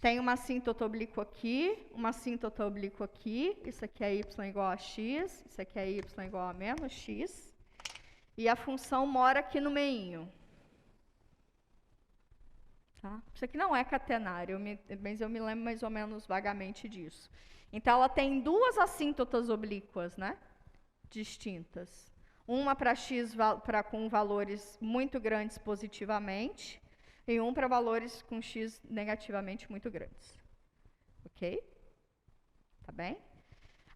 Tem uma assíntota oblíqua aqui, uma assíntota oblíqua aqui, isso aqui é y igual a x, isso aqui é y igual a menos x, e a função mora aqui no meinho. Tá? Isso aqui não é catenário, mas eu me lembro mais ou menos vagamente disso. Então, ela tem duas assíntotas oblíquas, né? Distintas. Uma para x com valores muito grandes positivamente, e um para valores com x negativamente muito grandes. Ok? Tá bem?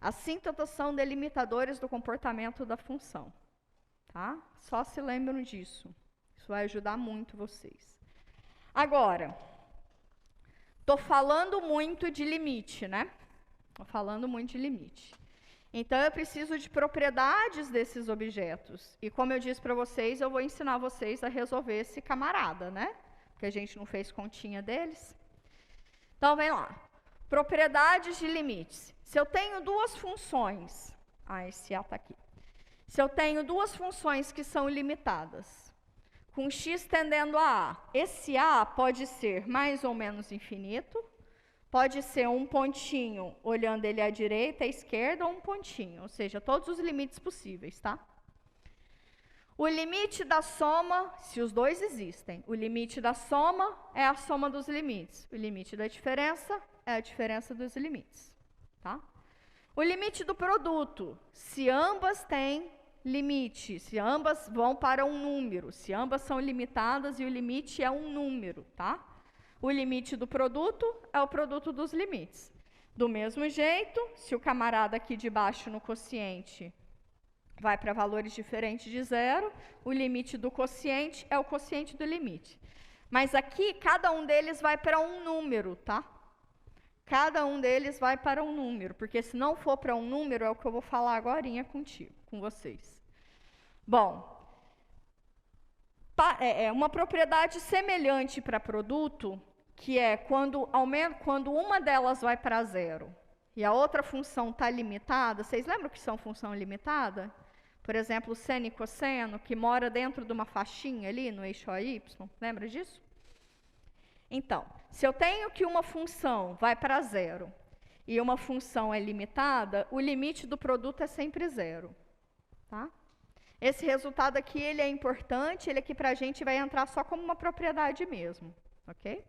Assíntotas são delimitadores do comportamento da função. Tá? Só se lembram disso. Isso vai ajudar muito vocês. Agora, estou falando muito de limite, né? Estou falando muito de limite. Então, eu preciso de propriedades desses objetos. E como eu disse para vocês, eu vou ensinar vocês a resolver esse camarada, né? Porque a gente não fez continha deles. Então, vem lá. Propriedades de limites. Se eu tenho duas funções... esse A está aqui. Se eu tenho duas funções que são limitadas, com x tendendo a A, esse A pode ser mais ou menos infinito, pode ser um pontinho olhando ele à direita, à esquerda, ou um pontinho, ou seja, todos os limites possíveis, tá? O limite da soma, se os dois existem, o limite da soma é a soma dos limites. O limite da diferença é a diferença dos limites, tá? O limite do produto, se ambas têm limite, se ambas vão para um número, se ambas são limitadas e o limite é um número, tá? O limite do produto é o produto dos limites. Do mesmo jeito, se o camarada aqui de baixo no quociente vai para valores diferentes de zero, o limite do quociente é o quociente do limite. Mas aqui, cada um deles vai para um número, tá? Cada um deles vai para um número, porque se não for para um número, é o que eu vou falar agorinha com vocês. Bom, uma propriedade semelhante para produto, que é quando uma delas vai para zero e a outra função está limitada. Vocês lembram que são função limitada? Por exemplo, seno e cosseno, que mora dentro de uma faixinha ali no eixo AY. Lembra disso? Então, se eu tenho que uma função vai para zero e uma função é limitada, o limite do produto é sempre zero. Tá? Esse resultado aqui ele é importante, ele aqui para a gente vai entrar só como uma propriedade mesmo. Ok?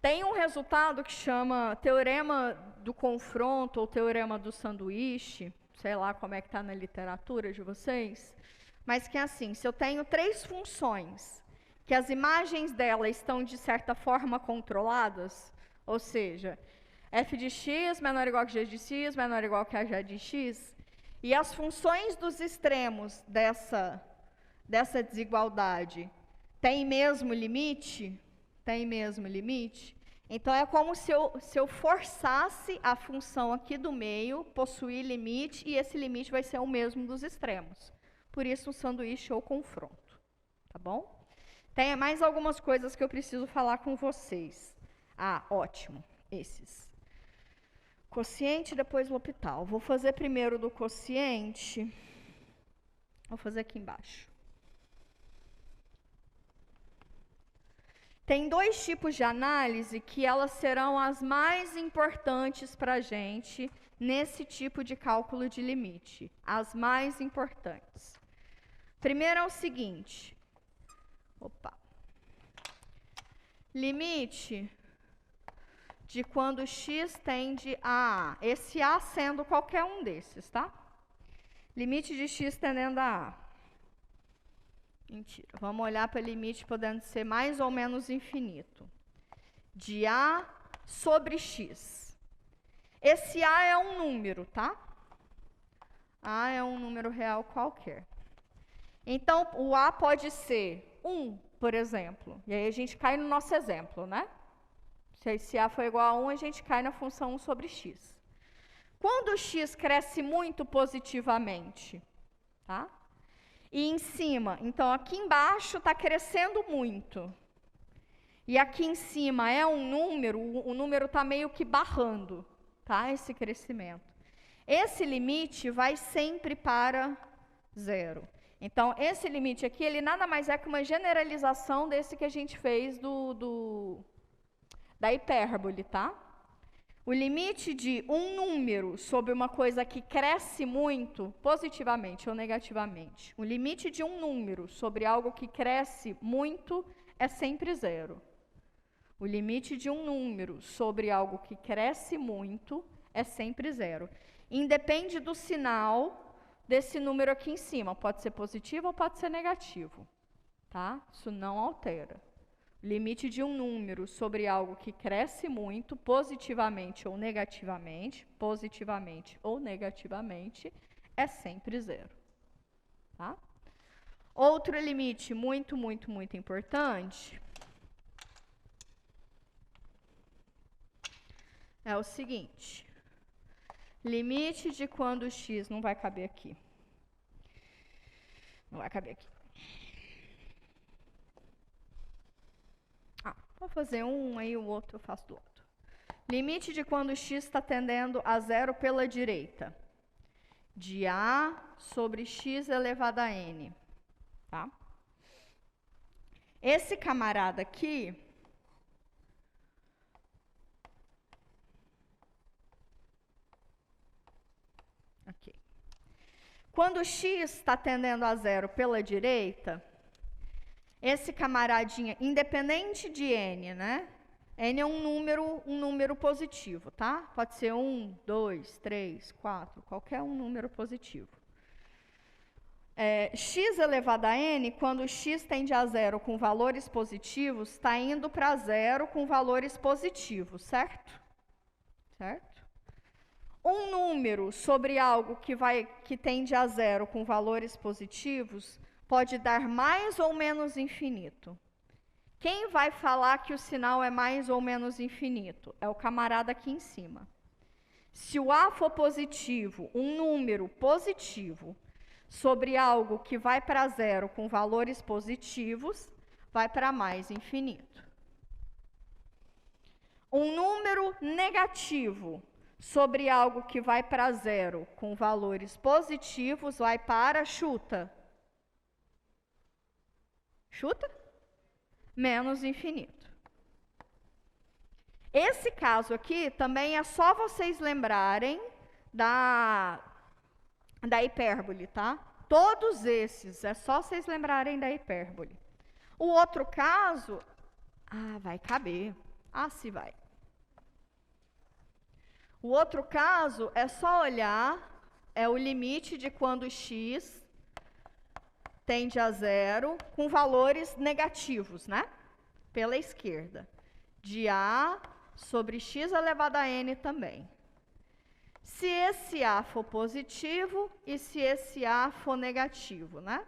Tem um resultado que chama teorema do confronto ou teorema do sanduíche, sei lá como é que está na literatura de vocês, mas que é assim, se eu tenho três funções, que as imagens dela estão de certa forma controladas, ou seja, f de x menor ou igual que g de x, menor ou igual que a g de x, e as funções dos extremos dessa desigualdade têm mesmo limite, então é como se eu forçasse a função aqui do meio possuir limite, e esse limite vai ser o mesmo dos extremos. Por isso, um sanduíche ou confronto. Tá bom? Tem mais algumas coisas que eu preciso falar com vocês. Ótimo, esses. Quociente, depois L'Hopital. Vou fazer primeiro do quociente. Vou fazer aqui embaixo. Tem dois tipos de análise que elas serão as mais importantes para a gente nesse tipo de cálculo de limite. As mais importantes. Primeiro é o seguinte. Limite de quando x tende a A. Esse A sendo qualquer um desses, tá? Limite de x tendendo a A. Mentira. Vamos olhar para limite podendo ser mais ou menos infinito. De A sobre x. Esse A é um número, tá? A é um número real qualquer. Então, o A pode ser 1, por exemplo. E aí a gente cai no nosso exemplo, né? Se esse A for igual a 1, a gente cai na função 1 sobre x. Quando o x cresce muito positivamente, tá? E em cima, então aqui embaixo está crescendo muito. E aqui em cima é um número, o número está meio que barrando, tá? Esse crescimento. Esse limite vai sempre para 0. Então, esse limite aqui, ele nada mais é que uma generalização desse que a gente fez da hipérbole, tá? O limite de um número sobre uma coisa que cresce muito, positivamente ou negativamente, o limite de um número sobre algo que cresce muito é sempre 0. O limite de um número sobre algo que cresce muito é sempre 0. Independe do sinal desse número aqui em cima. Pode ser positivo ou pode ser negativo, tá? Isso não altera. Limite de um número sobre algo que cresce muito, positivamente ou negativamente, é sempre 0. Tá? Outro limite muito, muito, muito importante é o seguinte. Limite de quando x não vai caber aqui. Não vai caber aqui. Vou fazer um, aí o outro eu faço do outro. Limite de quando x está tendendo a 0 pela direita. De A sobre x elevado a n. Tá? Esse camarada aqui... Aqui. Quando x está tendendo a 0 pela direita... Esse camaradinha, independente de n, né? N é um número positivo, tá? Pode ser 1, 2, 3, 4, qualquer um número positivo. X elevado a n, quando x tende a 0 com valores positivos, está indo para 0 com valores positivos, certo? Certo? Um número sobre algo que tende a 0 com valores positivos pode dar mais ou menos infinito. Quem vai falar que o sinal é mais ou menos infinito? É o camarada aqui em cima. Se o A for positivo, um número positivo, sobre algo que vai para 0 com valores positivos, vai para mais infinito. Um número negativo sobre algo que vai para 0 com valores positivos, vai para, chuta, menos infinito. Esse caso aqui também é só vocês lembrarem da hipérbole, tá? Todos esses, é só vocês lembrarem da hipérbole. O outro caso, vai caber. Se vai. O outro caso é só olhar, é o limite de quando x tende a 0 com valores negativos, né? Pela esquerda. De A sobre x elevado a n também. Se esse A for positivo e se esse A for negativo, né?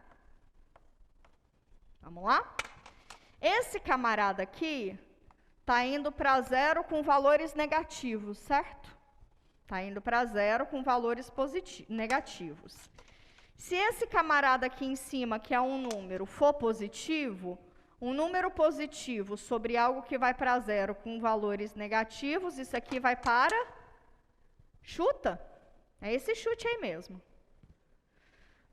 Vamos lá? Esse camarada aqui está indo para 0 com valores negativos, certo? Está indo para 0 com valores negativos. Se esse camarada aqui em cima, que é um número, for positivo, um número positivo sobre algo que vai para 0 com valores negativos, isso aqui vai para Chuta? É esse chute aí mesmo.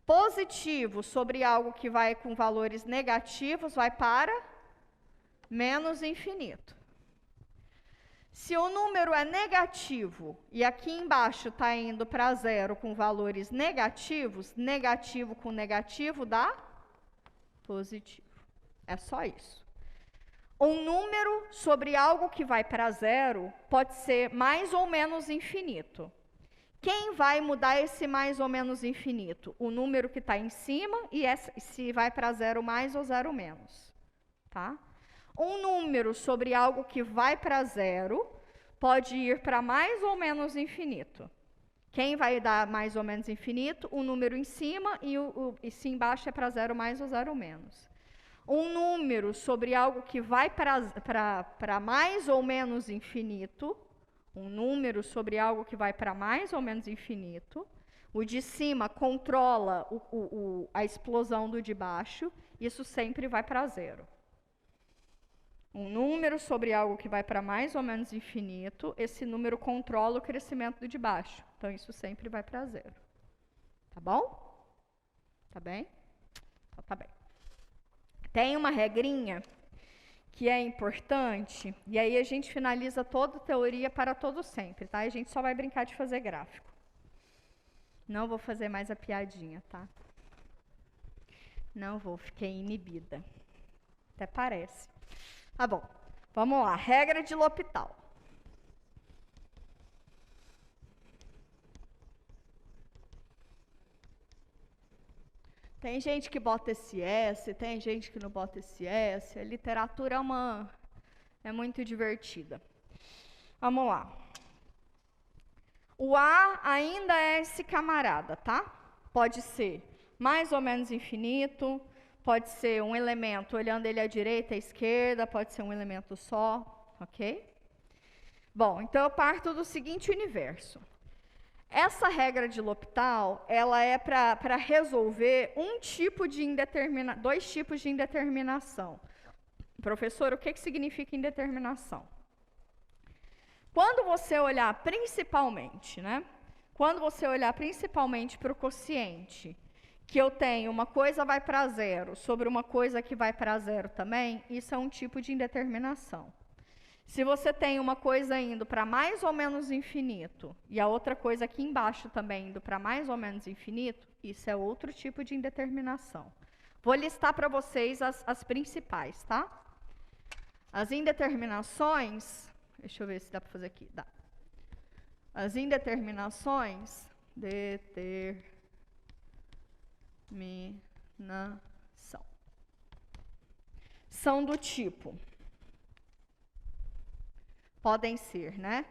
Positivo sobre algo que vai com valores negativos vai para menos infinito. Se o número é negativo e aqui embaixo está indo para zero com valores negativos, negativo com negativo dá positivo. É só isso. Um número sobre algo que vai para zero pode ser mais ou menos infinito. Quem vai mudar esse mais ou menos infinito? O número que está em cima e se vai para zero mais ou zero menos. Tá? Um número sobre algo que vai para zero pode ir para mais ou menos infinito. Quem vai dar mais ou menos infinito? O número em cima e se embaixo é para zero mais ou zero menos. Um número sobre algo que vai para mais ou menos infinito, um número sobre algo que vai para mais ou menos infinito, o de cima controla a explosão do de baixo, isso sempre vai para zero. Um número sobre algo que vai para mais ou menos infinito, esse número controla o crescimento do de baixo. Então, isso sempre vai para zero. Tá bom? Tá bem? Então, tá bem. Tem uma regrinha que é importante, e aí a gente finaliza toda a teoria para todo sempre, tá? A gente só vai brincar de fazer gráfico. Não vou fazer mais a piadinha, tá? Não vou, fiquei inibida. Até parece. Tá bom, vamos lá. Regra de L'Hopital. Tem gente que bota esse S, tem gente que não bota esse S. A literatura é muito divertida. Vamos lá. O A ainda é esse camarada, tá? Pode ser mais ou menos infinito, pode ser um elemento olhando ele à direita e à esquerda, pode ser um elemento só, ok? Bom, então eu parto do seguinte universo. Essa regra de L'Hopital, ela é para resolver dois tipos de indeterminação. Professor, o que significa indeterminação? Quando você olhar principalmente, né? Quando você olhar principalmente para o quociente, que eu tenho uma coisa vai para zero sobre uma coisa que vai para zero também, isso é um tipo de indeterminação. Se você tem uma coisa indo para mais ou menos infinito e a outra coisa aqui embaixo também indo para mais ou menos infinito, isso é outro tipo de indeterminação. Vou listar para vocês as principais, tá? As indeterminações, deixa eu ver se dá para fazer aqui, dá. As indeterminações, são do tipo, podem ser, né?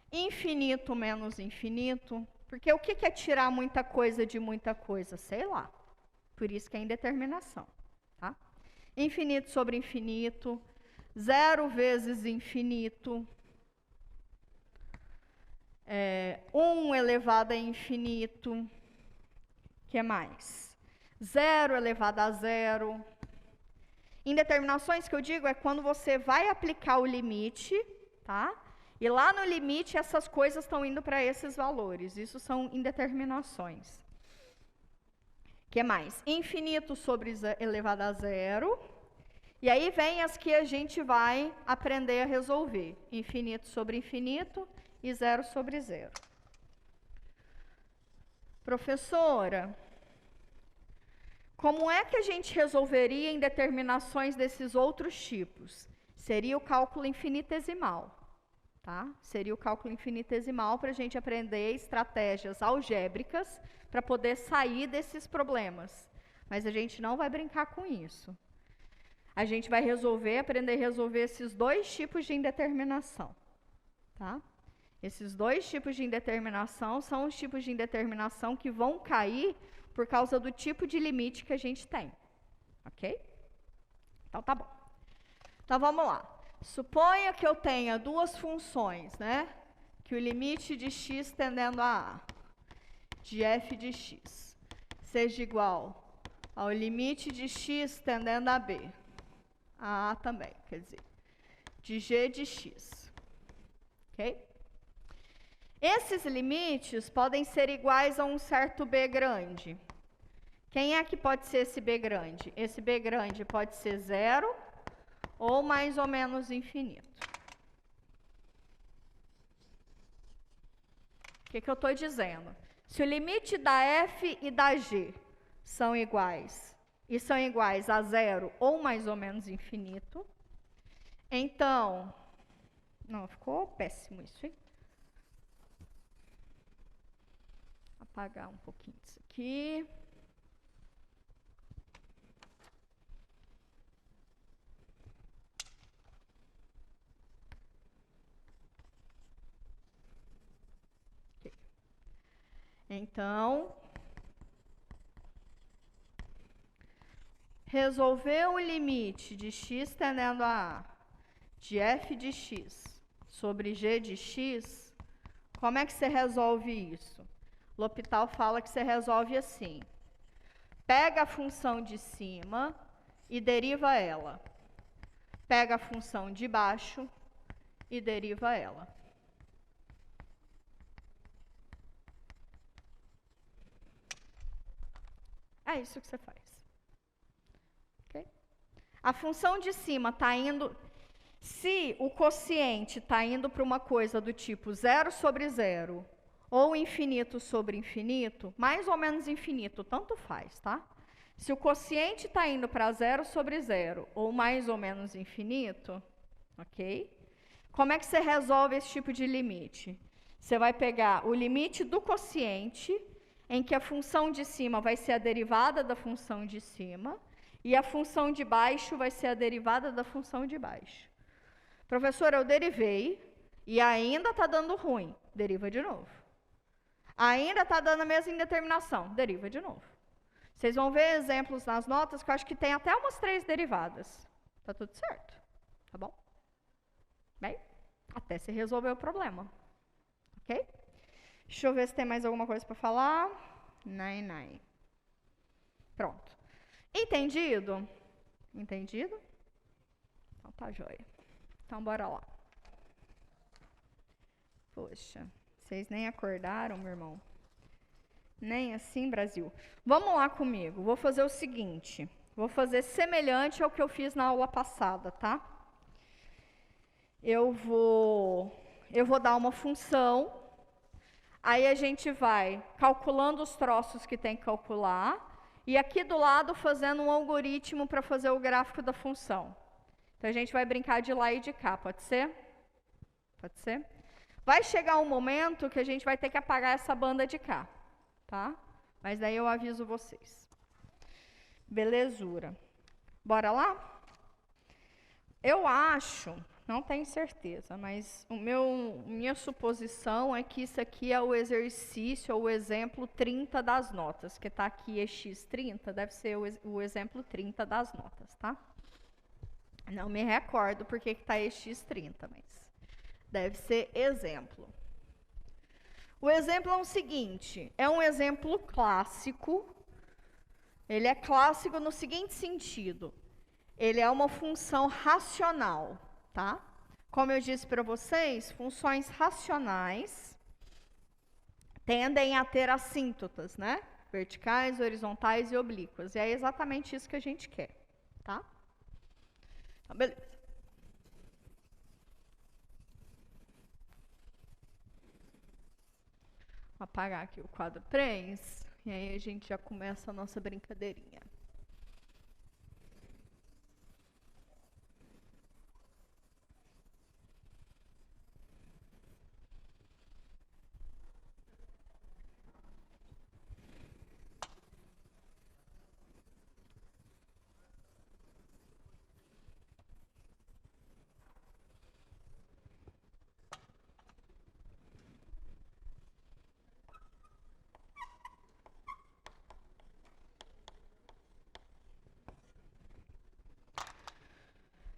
Infinito menos infinito, porque o que é tirar muita coisa de muita coisa? Sei lá. Por isso que é indeterminação, tá? Infinito sobre infinito, zero vezes infinito, 1 elevado a infinito, o que mais? 0 elevado a zero. Indeterminações que eu digo é quando você vai aplicar o limite, tá? E lá no limite essas coisas estão indo para esses valores. Isso são indeterminações. O que mais? Infinito sobre elevado a zero. E aí vem as que a gente vai aprender a resolver. Infinito sobre infinito e zero sobre zero. Professora, como é que a gente resolveria indeterminações desses outros tipos? Seria o cálculo infinitesimal, tá? Seria o cálculo infinitesimal para a gente aprender estratégias algébricas para poder sair desses problemas. Mas a gente não vai brincar com isso. A gente vai aprender a resolver esses dois tipos de indeterminação, tá? Esses dois tipos de indeterminação são os tipos de indeterminação que vão cair por causa do tipo de limite que a gente tem, ok? Então, tá bom. Então, vamos lá. Suponha que eu tenha duas funções, né? Que o limite de x tendendo a a, de f de x, seja igual ao limite de x tendendo a b, a também, quer dizer, de g de x, ok? Esses limites podem ser iguais a um certo B grande. Quem é que pode ser esse B grande? Esse B grande pode ser zero ou mais ou menos infinito. O que eu estou dizendo? Se o limite da f e da g são iguais, e são iguais a zero ou mais ou menos infinito, então... Não, ficou péssimo isso, hein? Apagar um pouquinho isso aqui. Então, resolver o limite de x tendendo a de f de x sobre g de x, como é que você resolve isso? L'Hopital fala que você resolve assim. Pega a função de cima e deriva ela. Pega a função de baixo e deriva ela. É isso que você faz. Okay? A função de cima está indo... Se o quociente está indo para uma coisa do tipo 0 sobre 0 ou infinito sobre infinito, mais ou menos infinito, tanto faz, tá? Se o quociente está indo para 0 sobre 0 ou mais ou menos infinito, ok? Como é que você resolve esse tipo de limite? Você vai pegar o limite do quociente, em que a função de cima vai ser a derivada da função de cima, e a função de baixo vai ser a derivada da função de baixo. Professor, eu derivei e ainda está dando ruim. Deriva de novo. Ainda está dando a mesma indeterminação. Deriva de novo. Vocês vão ver exemplos nas notas que eu acho que tem até umas 3 derivadas. Tá tudo certo. Tá bom? Bem, até se resolver o problema. Ok? Deixa eu ver se tem mais alguma coisa para falar. Não. Pronto. Entendido? Entendido? Então tá joia. Então, bora lá. Poxa, vocês nem acordaram, meu irmão? Nem assim, Brasil. Vamos lá comigo. Vou fazer o seguinte. Vou fazer semelhante ao que eu fiz na aula passada, tá? Eu vou dar uma função. Aí a gente vai calculando os troços que tem que calcular. E aqui do lado fazendo um algoritmo para fazer o gráfico da função. Então, a gente vai brincar de lá e de cá, pode ser? Pode ser? Vai chegar um momento que a gente vai ter que apagar essa banda de cá, tá? Mas daí eu aviso vocês. Belezura. Bora lá? Eu acho, não tenho certeza, mas minha suposição é que isso aqui é o exercício, ou o exemplo 30 das notas, que está aqui x30, deve ser o exemplo 30 das notas, tá? Não me recordo porque que está x30, mas deve ser exemplo. O exemplo é o seguinte, é um exemplo clássico. Ele é clássico no seguinte sentido. Ele é uma função racional, tá? Como eu disse para vocês, funções racionais tendem a ter assíntotas, né? Verticais, horizontais e oblíquas. E é exatamente isso que a gente quer, tá? Então, beleza. Vou apagar aqui o quadro 3, e aí a gente já começa a nossa brincadeirinha.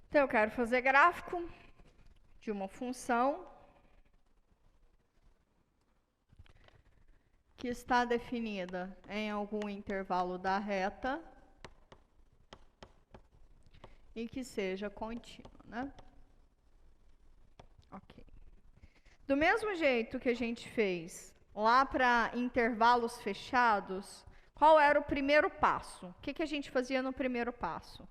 Então, eu quero fazer gráfico de uma função que está definida em algum intervalo da reta e que seja contínua, né? Ok. Do mesmo jeito que a gente fez lá para intervalos fechados, qual era o primeiro passo? O que a gente fazia no primeiro passo?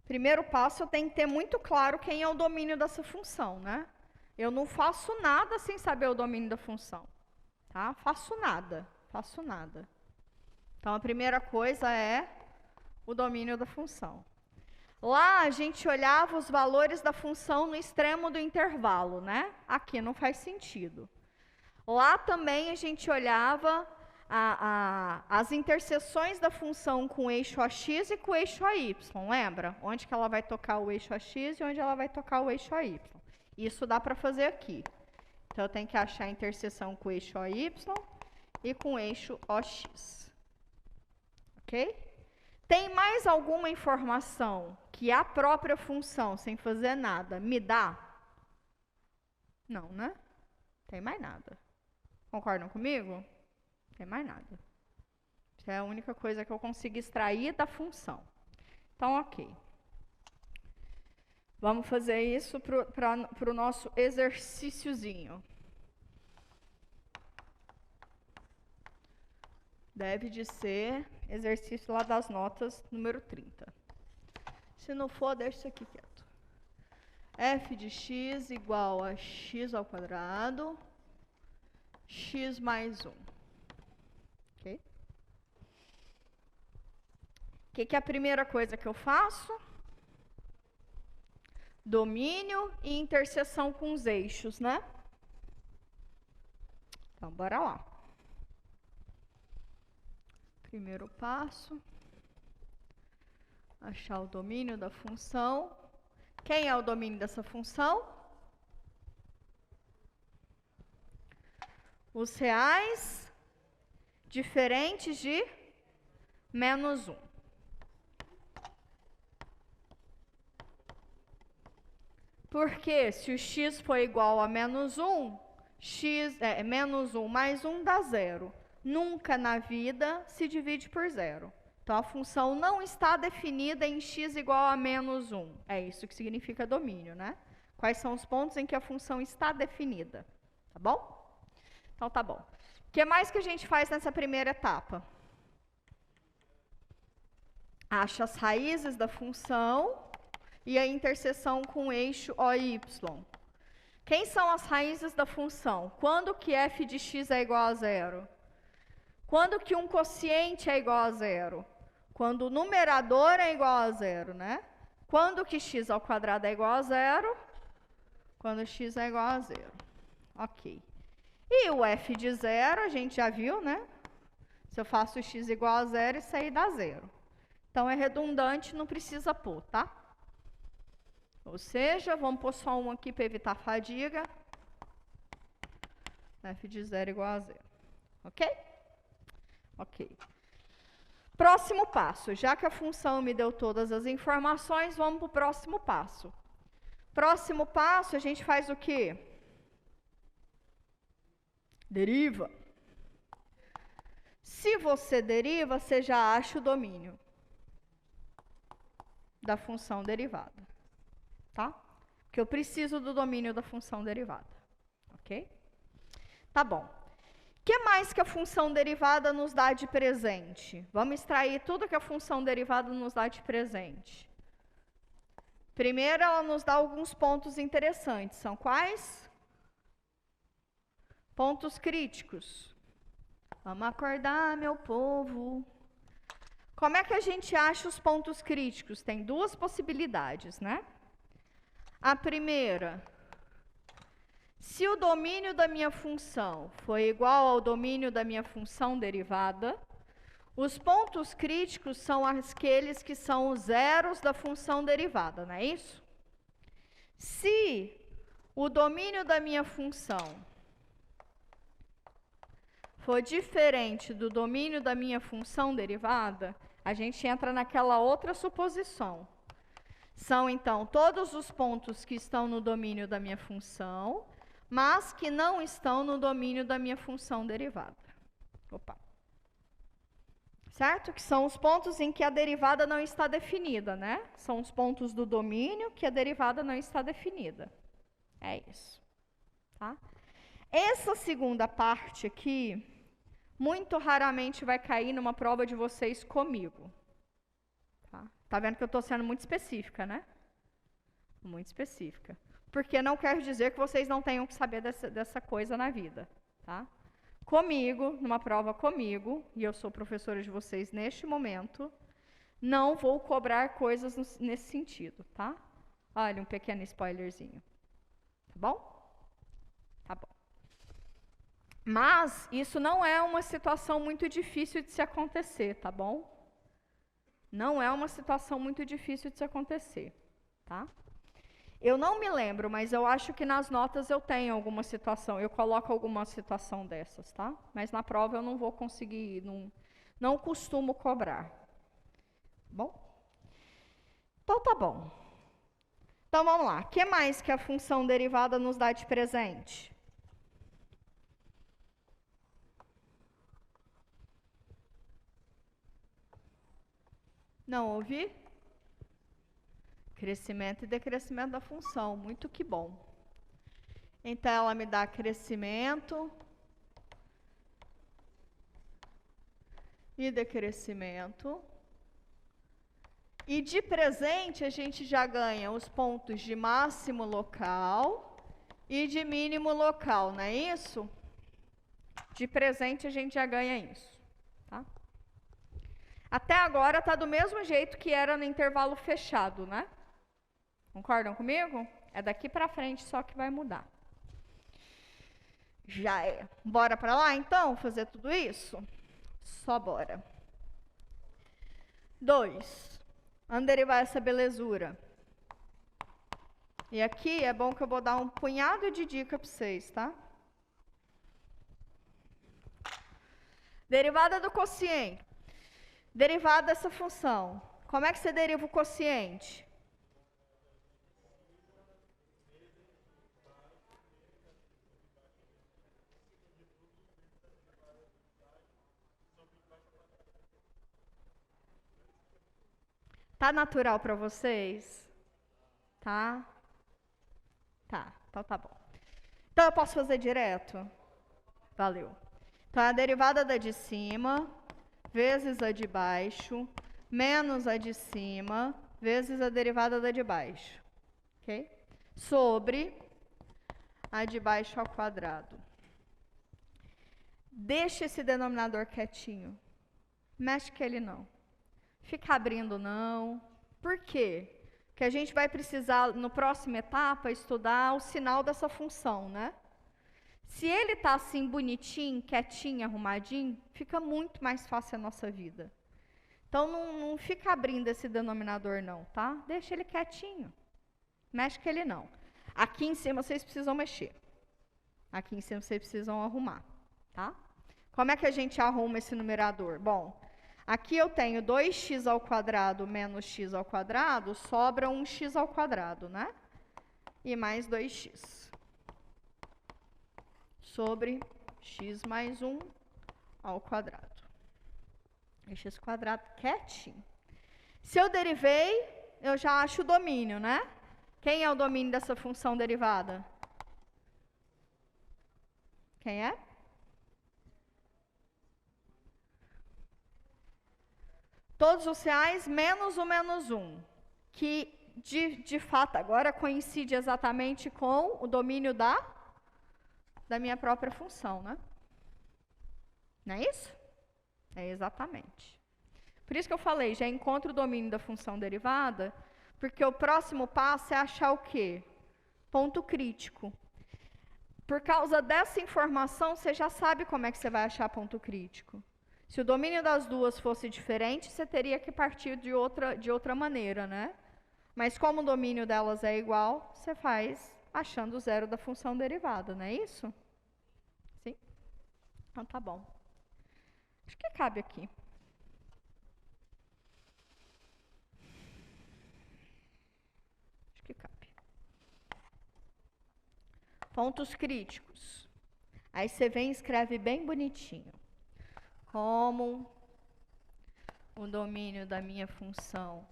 Primeiro passo, eu tenho que ter muito claro quem é o domínio dessa função, né? Eu não faço nada sem saber o domínio da função, tá? Faço nada. Então, a primeira coisa é o domínio da função. Lá, a gente olhava os valores da função no extremo do intervalo, né? Aqui não faz sentido. Lá também a gente olhava as interseções da função com o eixo AX e com o eixo AY, lembra? Onde que ela vai tocar o eixo AX e onde ela vai tocar o eixo AY. Isso dá para fazer aqui. Então, eu tenho que achar a interseção com o eixo AY e com o eixo OX. Ok? Tem mais alguma informação que a própria função, sem fazer nada, me dá? Não, né? Tem mais nada. Concordam comigo? Tem mais nada. Isso é a única coisa que eu consigo extrair da função. Então, ok. Vamos fazer isso para o nosso exercíciozinho. Deve de ser exercício lá das notas, número 30. Se não for, deixa isso aqui quieto. F de x igual a x ao quadrado, x mais 1. Ok? O que é a primeira coisa que eu faço? Domínio e interseção com os eixos, né? Então, bora lá. Primeiro passo, achar o domínio da função. Quem é o domínio dessa função? Os reais diferentes de menos 1. Porque se o x for igual a menos 1, menos 1 mais 1 dá 0. Nunca na vida se divide por 0. Então, a função não está definida em x igual a menos 1. É isso que significa domínio, né? Quais são os pontos em que a função está definida? Tá bom? Então, tá bom. O que mais que a gente faz nessa primeira etapa? Acha as raízes da função e a interseção com o eixo OY. Quem são as raízes da função? Quando que f de x é igual a 0? Quando que um quociente é igual a 0? Quando o numerador é igual a 0, né? Quando que x ao quadrado é igual a 0? Quando x é igual a 0. Ok. E o f de 0, a gente já viu, né? Se eu faço x igual a 0, isso aí dá 0. Então, é redundante, não precisa pôr, tá? Ou seja, vamos pôr só um aqui para evitar fadiga. F de 0 igual a 0. Ok? Ok. Próximo passo. Já que a função me deu todas as informações, vamos para o próximo passo. Próximo passo, a gente faz o quê? Deriva. Se você deriva, você já acha o domínio da função derivada. Tá? Porque eu preciso do domínio da função derivada. Ok? Tá bom. O que mais que a função derivada nos dá de presente? Vamos extrair tudo que a função derivada nos dá de presente. Primeiro, ela nos dá alguns pontos interessantes. São quais? Pontos críticos. Vamos acordar, meu povo. Como é que a gente acha os pontos críticos? Tem duas possibilidades, né? A primeira, se o domínio da minha função for igual ao domínio da minha função derivada, os pontos críticos são aqueles que são os zeros da função derivada, não é isso? Se o domínio da minha função for diferente do domínio da minha função derivada, a gente entra naquela outra suposição. São, então, todos os pontos que estão no domínio da minha função, mas que não estão no domínio da minha função derivada. Opa. certo? Que são os pontos em que a derivada não está definida, né? São os pontos do domínio que a derivada não está definida. É isso, tá? Essa segunda parte aqui, muito raramente vai cair numa prova de vocês comigo. Tá vendo que eu estou sendo muito específica, né? Muito específica. Porque não quer dizer que vocês não tenham que saber dessa coisa na vida, tá? Comigo, numa prova comigo, e eu sou professora de vocês neste momento, não vou cobrar coisas nesse sentido, tá? Olha, um pequeno spoilerzinho. Tá bom? Tá bom. Mas isso não é uma situação muito difícil de se acontecer, tá bom? Não é uma situação muito difícil de se acontecer, tá? Eu não me lembro, mas eu acho que nas notas eu tenho alguma situação, eu coloco alguma situação dessas, tá? Mas na prova eu não vou conseguir, não costumo cobrar. Bom? Então tá bom. Então vamos lá. O que mais que a função derivada nos dá de presente? Não ouvi? Crescimento e decrescimento da função. Muito que bom. Então, ela me dá crescimento e decrescimento. E de presente, a gente já ganha os pontos de máximo local e de mínimo local, não é isso? De presente, a gente já ganha isso. Tá? Até agora está do mesmo jeito que era no intervalo fechado, né? Concordam comigo? É daqui para frente só que vai mudar. Já é. Bora para lá, então, fazer tudo isso? Só bora. 2. Vamos derivar essa belezura. E aqui é bom que eu vou dar um punhado de dica para vocês, tá? Derivada do quociente. Derivada dessa função. Como é que você deriva o quociente? Tá natural para vocês? Tá? Tá, então tá bom. Então eu posso fazer direto? Valeu. Então a derivada da de cima vezes a de baixo menos a de cima vezes a derivada da de baixo. Ok? Sobre a de baixo ao quadrado. Deixa esse denominador quietinho. Mexe com ele não. Fica abrindo não. Por quê? Porque a gente vai precisar, no próxima etapa, estudar o sinal dessa função, né? Se ele está assim bonitinho, quietinho, arrumadinho, fica muito mais fácil a nossa vida. Então não fica abrindo esse denominador não, tá? Deixa ele quietinho. Mexe com ele não. Aqui em cima vocês precisam mexer. Aqui em cima vocês precisam arrumar, tá? Como é que a gente arruma esse numerador? Bom, aqui eu tenho 2x ao quadrado menos x ao quadrado, sobra 1x ao quadrado, né? E mais 2x. Sobre x mais 1 ao quadrado. Deixa esse quadrado quietinho. Se eu derivei, eu já acho o domínio, né? Quem é o domínio dessa função derivada? Quem é? Todos os reais menos o menos 1, que de fato agora coincide exatamente com o domínio da minha própria função, né? Não é isso? É exatamente. Por isso que eu falei, já encontro o domínio da função derivada, porque o próximo passo é achar o quê? Ponto crítico. Por causa dessa informação, você já sabe como é que você vai achar ponto crítico. Se o domínio das duas fosse diferente, você teria que partir de outra maneira, né? Mas como o domínio delas é igual, você faz achando o zero da função derivada, não é isso? Sim? Então tá bom. Acho que cabe aqui. Acho que cabe. Pontos críticos. Aí você vem e escreve bem bonitinho. Como o domínio da minha função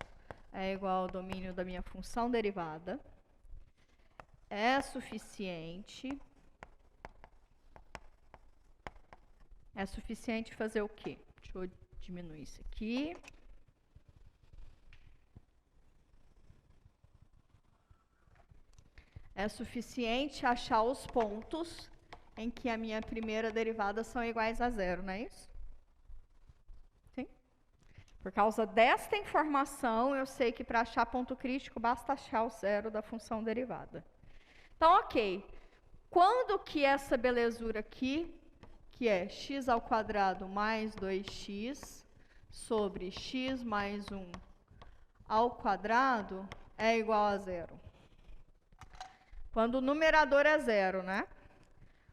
é igual ao domínio da minha função derivada, é suficiente. É suficiente fazer o quê? Deixa eu diminuir isso aqui. É suficiente achar os pontos em que a minha primeira derivada são iguais a zero, não é isso? Sim? Por causa desta informação, eu sei que para achar ponto crítico, basta achar o zero da função derivada. Então, ok. Quando que essa belezura aqui, que é x ao quadrado mais 2x sobre x mais 1 ao quadrado, é igual a zero? Quando o numerador é zero, né?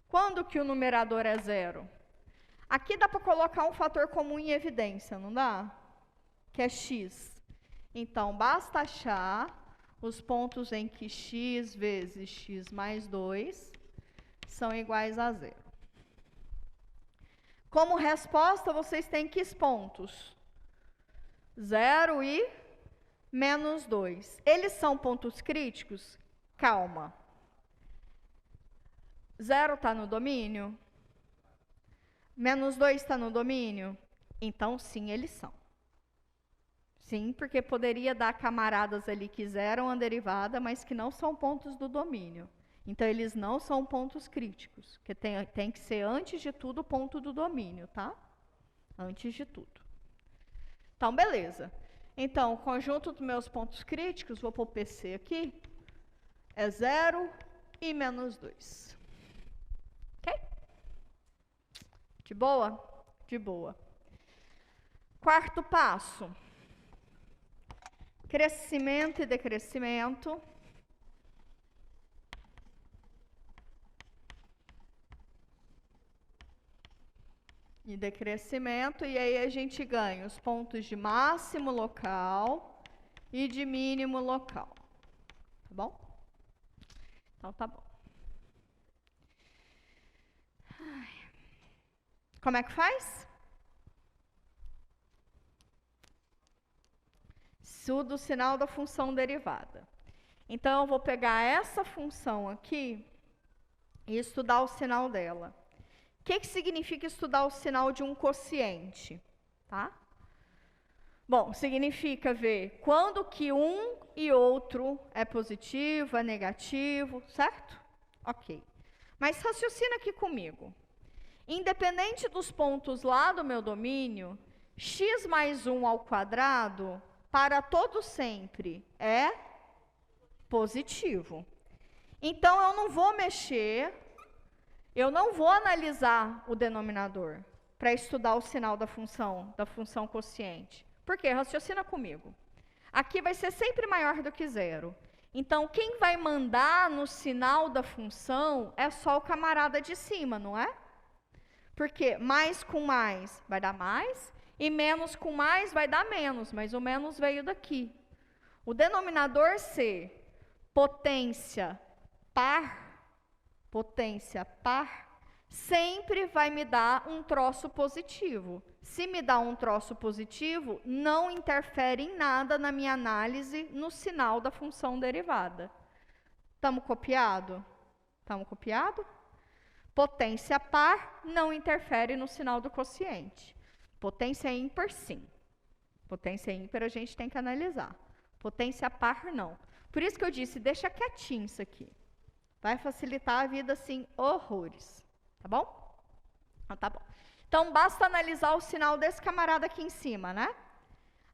Quando que o numerador é zero? Aqui dá para colocar um fator comum em evidência, não dá? Que é x. Então, basta achar os pontos em que x vezes x mais 2 são iguais a zero. Como resposta, vocês têm que pontos? 0 e menos 2. Eles são pontos críticos? Calma. 0 está no domínio? Menos 2 está no domínio? Então, sim, eles são. Sim, porque poderia dar camaradas ali que zeram a derivada, mas que não são pontos do domínio. Então, eles não são pontos críticos, que tem que ser, antes de tudo, ponto do domínio, tá? Antes de tudo. Então, beleza. Então, o conjunto dos meus pontos críticos, vou pôr o PC aqui, é 0 e menos 2. Ok? De boa? De boa. Quarto passo. Crescimento e decrescimento. E decrescimento, e aí a gente ganha os pontos de máximo local e de mínimo local. Tá bom? Então tá bom. Como é que faz? Estudo o sinal da função derivada. Então, eu vou pegar essa função aqui e estudar o sinal dela. O que significa estudar o sinal de um quociente? Tá? Bom, significa ver quando que um e outro é positivo, é negativo, certo? Ok. Mas raciocina aqui comigo. Independente dos pontos lá do meu domínio, x mais 1 ao quadrado, para todo sempre, é positivo. Então, eu não vou mexer, eu não vou analisar o denominador para estudar o sinal da função quociente. Por quê? Raciocina comigo. Aqui vai ser sempre maior do que zero. Então, quem vai mandar no sinal da função é só o camarada de cima, não é? Porque mais com mais vai dar mais, e menos com mais vai dar menos, mas o menos veio daqui. O denominador ser potência par, sempre vai me dar um troço positivo. Se me dá um troço positivo, não interfere em nada na minha análise no sinal da função derivada. Estamos copiado? Estamos copiado? Potência par não interfere no sinal do quociente. Potência ímpar, sim. Potência ímpar a gente tem que analisar. Potência par, não. Por isso que eu disse, deixa quietinho isso aqui. Vai facilitar a vida, assim, horrores. Tá bom? Então, tá bom. Então, basta analisar o sinal desse camarada aqui em cima, né?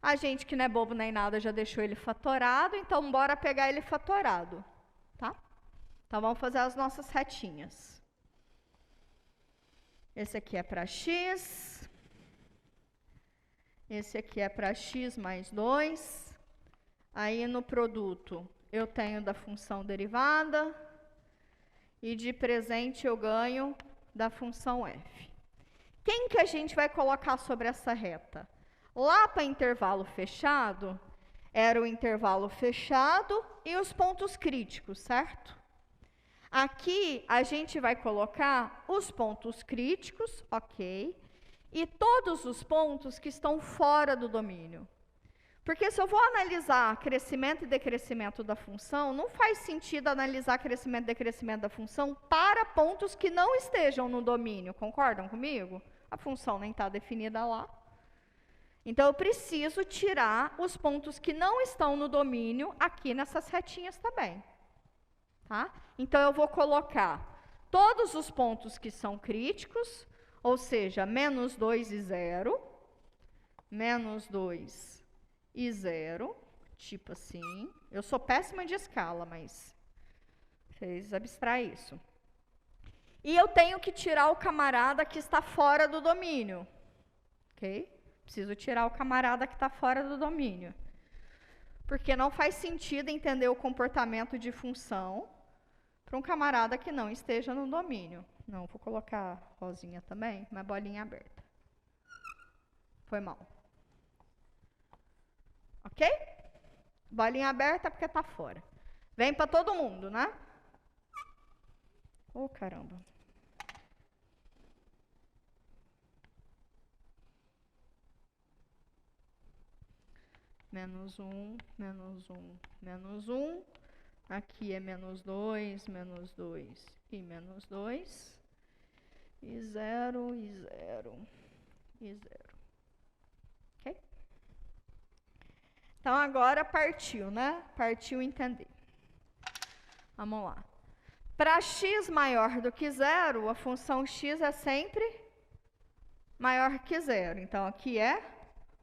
A gente que não é bobo nem nada já deixou ele fatorado, então bora pegar ele fatorado, tá? Então, vamos fazer as nossas retinhas. Esse aqui é para x. Esse aqui é para x mais 2. Aí, no produto, eu tenho da função derivada. E de presente eu ganho da função f. Quem que a gente vai colocar sobre essa reta? Lá para intervalo fechado, era o intervalo fechado e os pontos críticos, certo? Aqui a gente vai colocar os pontos críticos, ok? e todos os pontos que estão fora do domínio. Porque se eu vou analisar crescimento e decrescimento da função, não faz sentido analisar crescimento e decrescimento da função para pontos que não estejam no domínio. Concordam comigo? A função nem está definida lá. Então, eu preciso tirar os pontos que não estão no domínio aqui nessas retinhas também. Tá? Então, eu vou colocar todos os pontos que são críticos, ou seja, menos 2 e 0, menos 2 e 0, tipo assim. Eu sou péssima de escala, mas vocês abstraem isso. E eu tenho que tirar o camarada que está fora do domínio. Ok? Preciso tirar o camarada que está fora do domínio. Porque não faz sentido entender o comportamento de função para um camarada que não esteja no domínio. Não, vou colocar rosinha também, mas bolinha aberta. Foi mal. Ok? Bolinha aberta porque está fora. Vem para todo mundo, né? Oh, caramba. Menos 1, menos 1, menos 1. Aqui é menos 2 e menos 2. E 0, e 0, e 0. Ok? Então, agora partiu, né? Partiu entender. Vamos lá. Para x maior do que 0, a função x é sempre maior que 0. Então, aqui é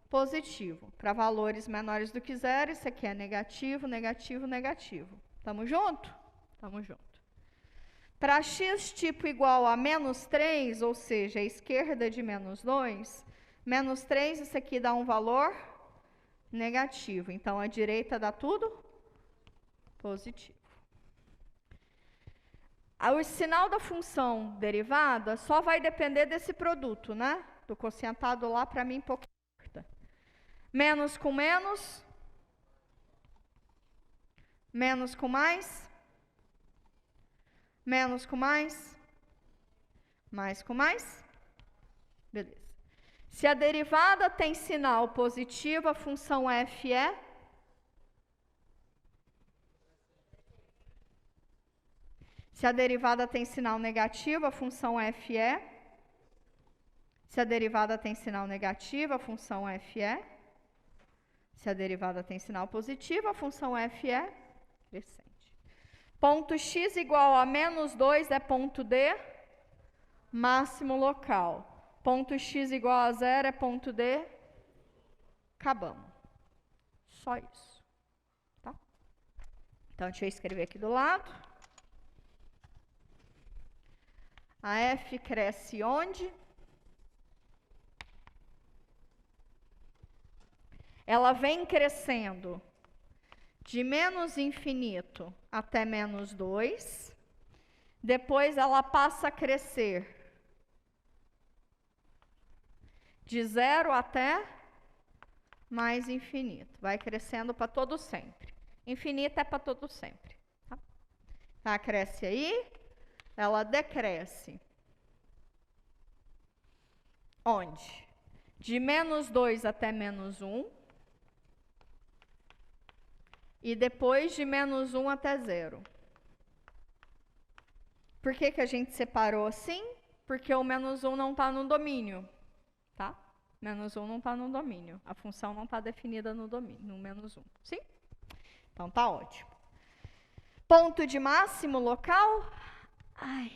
positivo. Para valores menores do que 0, isso aqui é negativo, negativo, negativo. Tamo junto? Tamo junto. Para x tipo igual a menos 3, ou seja, a esquerda de menos 2, menos 3, isso aqui dá um valor negativo. Então, a direita dá tudo positivo. O sinal da função derivada só vai depender desse produto, né? Do quocientado lá, para mim, pouco importa. Menos com menos. Menos com mais. Menos com mais. Mais com mais. Beleza. Se a derivada tem sinal positivo, a função f é? Se a derivada tem sinal negativo, a função f é? Se a derivada tem sinal negativo, a função f é? Se a derivada tem sinal positivo, a função f é crescente. Ponto x igual a menos 2 é ponto de máximo local. Ponto x igual a 0 é ponto de... Acabamos. Só isso. Tá? Então, deixa eu escrever aqui do lado. A f cresce onde? Ela vem crescendo de menos infinito até menos 2. Depois ela passa a crescer de 0 até mais infinito. Vai crescendo para todo sempre. Infinito é para todo sempre. Tá? Ela cresce aí, ela decresce. Onde? De menos 2 até menos 1. E depois de menos 1 até 0. Por que a gente separou assim? Porque o menos 1 não está no domínio. Tá? Menos 1 não está no domínio. A função não está definida no domínio, no menos 1. Sim? Então, tá ótimo. Ponto de máximo local. Ai.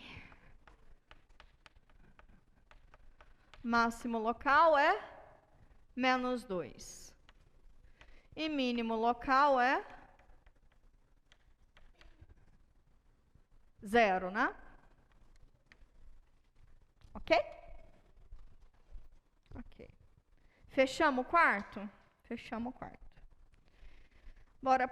Máximo local é menos 2. E mínimo local é 0, né? Ok? Ok. Fechamos o quarto? Fechamos o quarto. Bora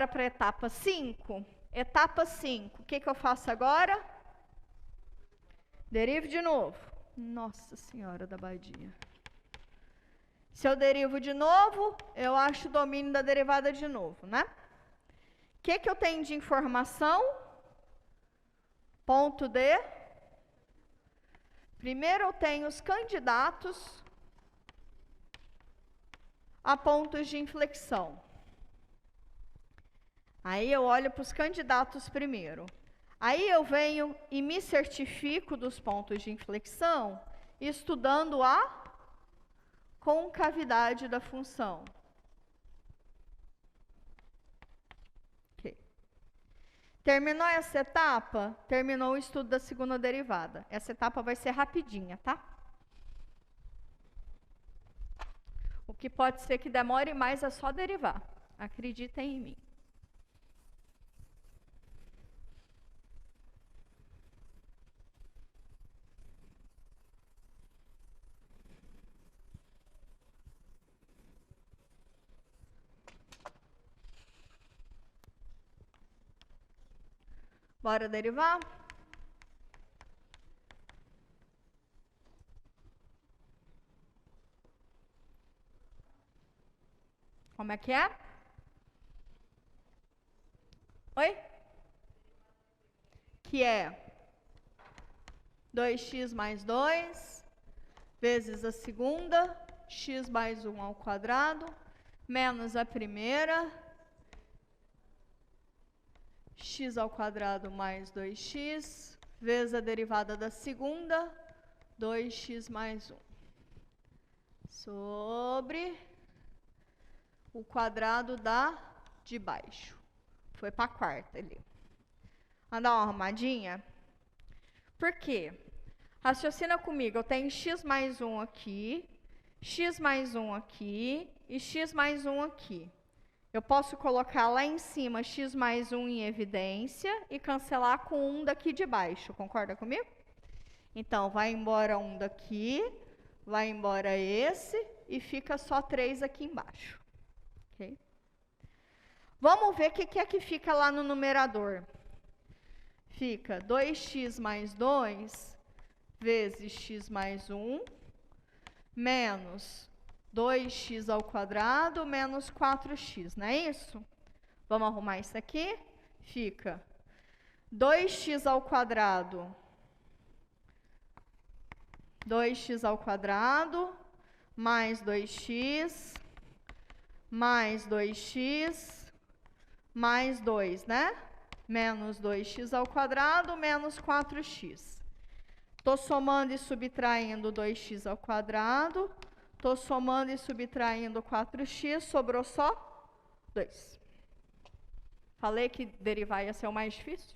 para a etapa 5. Etapa 5. O que eu faço agora? Derivo de novo. Nossa Senhora da Badia. Se eu derivo de novo, eu acho o domínio da derivada de novo, né? O que eu tenho de informação? Ponto de Primeiro eu tenho os candidatos a pontos de inflexão. Aí eu olho para os candidatos primeiro. Aí eu venho e me certifico dos pontos de inflexão, estudando a concavidade da função. Okay. Terminou essa etapa? Terminou o estudo da segunda derivada. Essa etapa vai ser rapidinha, tá? O que pode ser que demore mais é só derivar. Acreditem em mim. Bora derivar? Como é que é? Oi? Que é 2x mais 2 vezes a segunda, x mais 1 ao quadrado, menos a primeira, x ao quadrado mais 2x, vezes a derivada da segunda, 2x mais 1, sobre o quadrado de baixo. Foi para a quarta ali. Vamos dar uma arrumadinha? Por quê? Raciocina comigo, eu tenho x mais 1 aqui, x mais 1 aqui e x mais 1 aqui. Eu posso colocar lá em cima x mais 1 em evidência e cancelar com 1 daqui de baixo. Concorda comigo? Então, vai embora 1 daqui, vai embora esse e fica só 3 aqui embaixo. Okay? Vamos ver o que é que fica lá no numerador. Fica 2x mais 2 vezes x mais 1 menos 2x ao quadrado menos 4x, não é isso? Vamos arrumar isso aqui? Fica 2x ao quadrado mais 2x mais 2x mais 2, né? Menos 2x ao quadrado menos 4x. Estou somando e subtraindo 2x ao quadrado. Estou somando e subtraindo 4x, sobrou só 2. Falei que derivar ia ser o mais difícil?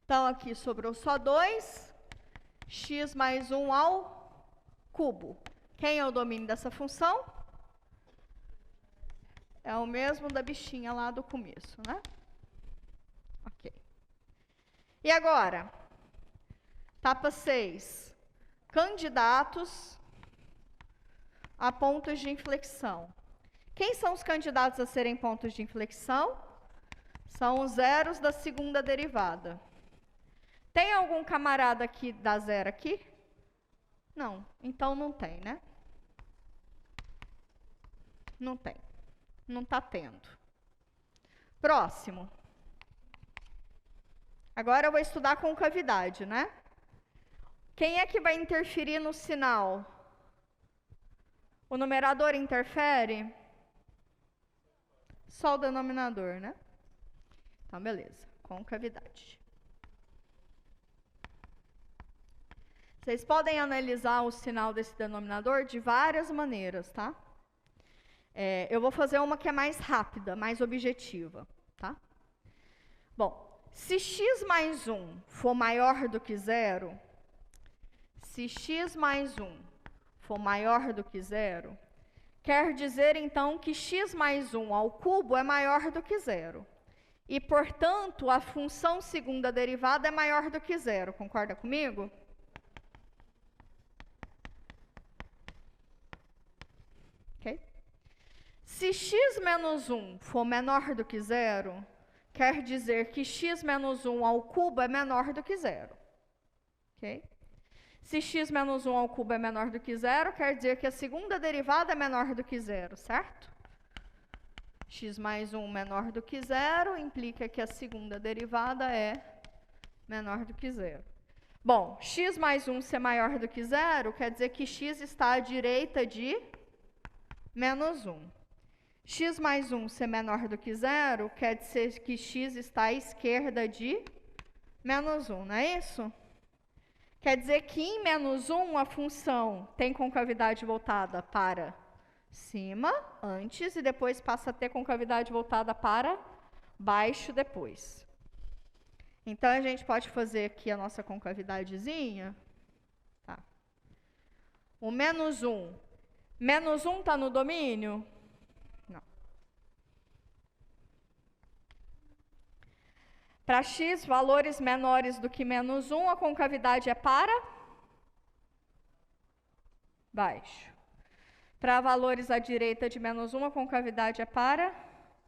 Então, aqui sobrou só 2, x mais 1 ao cubo. Quem é o domínio dessa função? É o mesmo da bichinha lá do começo, né? Ok. E agora? Etapa 6. Candidatos a pontos de inflexão. Quem são os candidatos a serem pontos de inflexão? São os zeros da segunda derivada. Tem algum camarada que dá zero aqui? Não. Então não tem, né? Não tem. Não está tendo. Próximo. Agora eu vou estudar concavidade, né? Quem é que vai interferir no sinal? O numerador interfere? Só o denominador, né? Então, beleza. Concavidade. Vocês podem analisar o sinal desse denominador de várias maneiras, tá? Eu vou fazer uma que é mais rápida, mais objetiva, tá? Bom, se x mais 1 for maior do que 0, se x mais 1 for maior do que 0, quer dizer, então, que x mais 1 ao cubo é maior do que 0. E, portanto, a função segunda derivada é maior do que 0. Concorda comigo? Ok? Se x menos 1 for menor do que 0, quer dizer que x menos 1 ao cubo é menor do que 0. Ok? Se x menos 1 ao cubo é menor do que 0, quer dizer que a segunda derivada é menor do que 0, certo? X mais 1 menor do que 0 implica que a segunda derivada é menor do que zero. Bom, x mais 1 ser maior do que zero, quer dizer que x está à direita de menos 1. X mais 1 ser menor do que zero, quer dizer que x está à esquerda de menos 1, não é isso? Quer dizer que em menos 1 a função tem concavidade voltada para cima antes e depois passa a ter concavidade voltada para baixo depois. Então, a gente pode fazer aqui a nossa concavidadezinha. Tá. O menos 1. Menos 1 está no domínio? Não. Para x, valores menores do que menos 1, a concavidade é para baixo. Para valores à direita de menos 1, a concavidade é para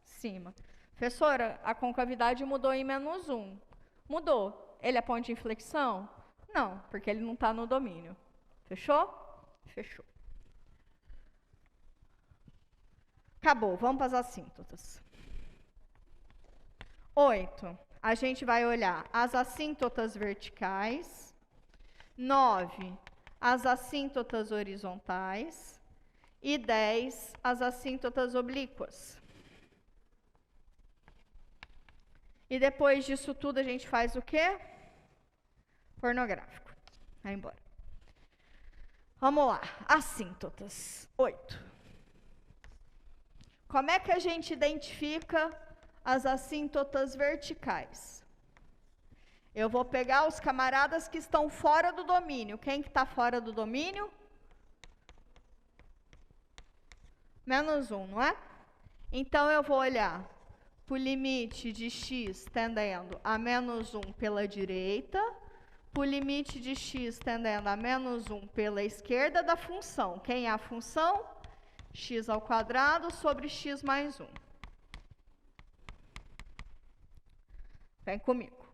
cima. Professora, a concavidade mudou em menos 1. Mudou. Ele é ponto de inflexão? Não, porque ele não está no domínio. Fechou? Fechou. Acabou. Vamos para as assíntotas. 8. A gente vai olhar as assíntotas verticais. 9. As assíntotas horizontais. E 10. As assíntotas oblíquas. E depois disso tudo a gente faz o quê? Pornográfico. Vai embora. Vamos lá. Assíntotas. 8. Como é que a gente identifica as assíntotas verticais? Eu vou pegar os camaradas que estão fora do domínio. Quem que está fora do domínio? Menos 1, não é? Então, eu vou olhar para o limite de x tendendo a menos 1 pela direita, para o limite de x tendendo a menos 1 pela esquerda da função. Quem é a função? X ao quadrado sobre x mais 1. Vem comigo.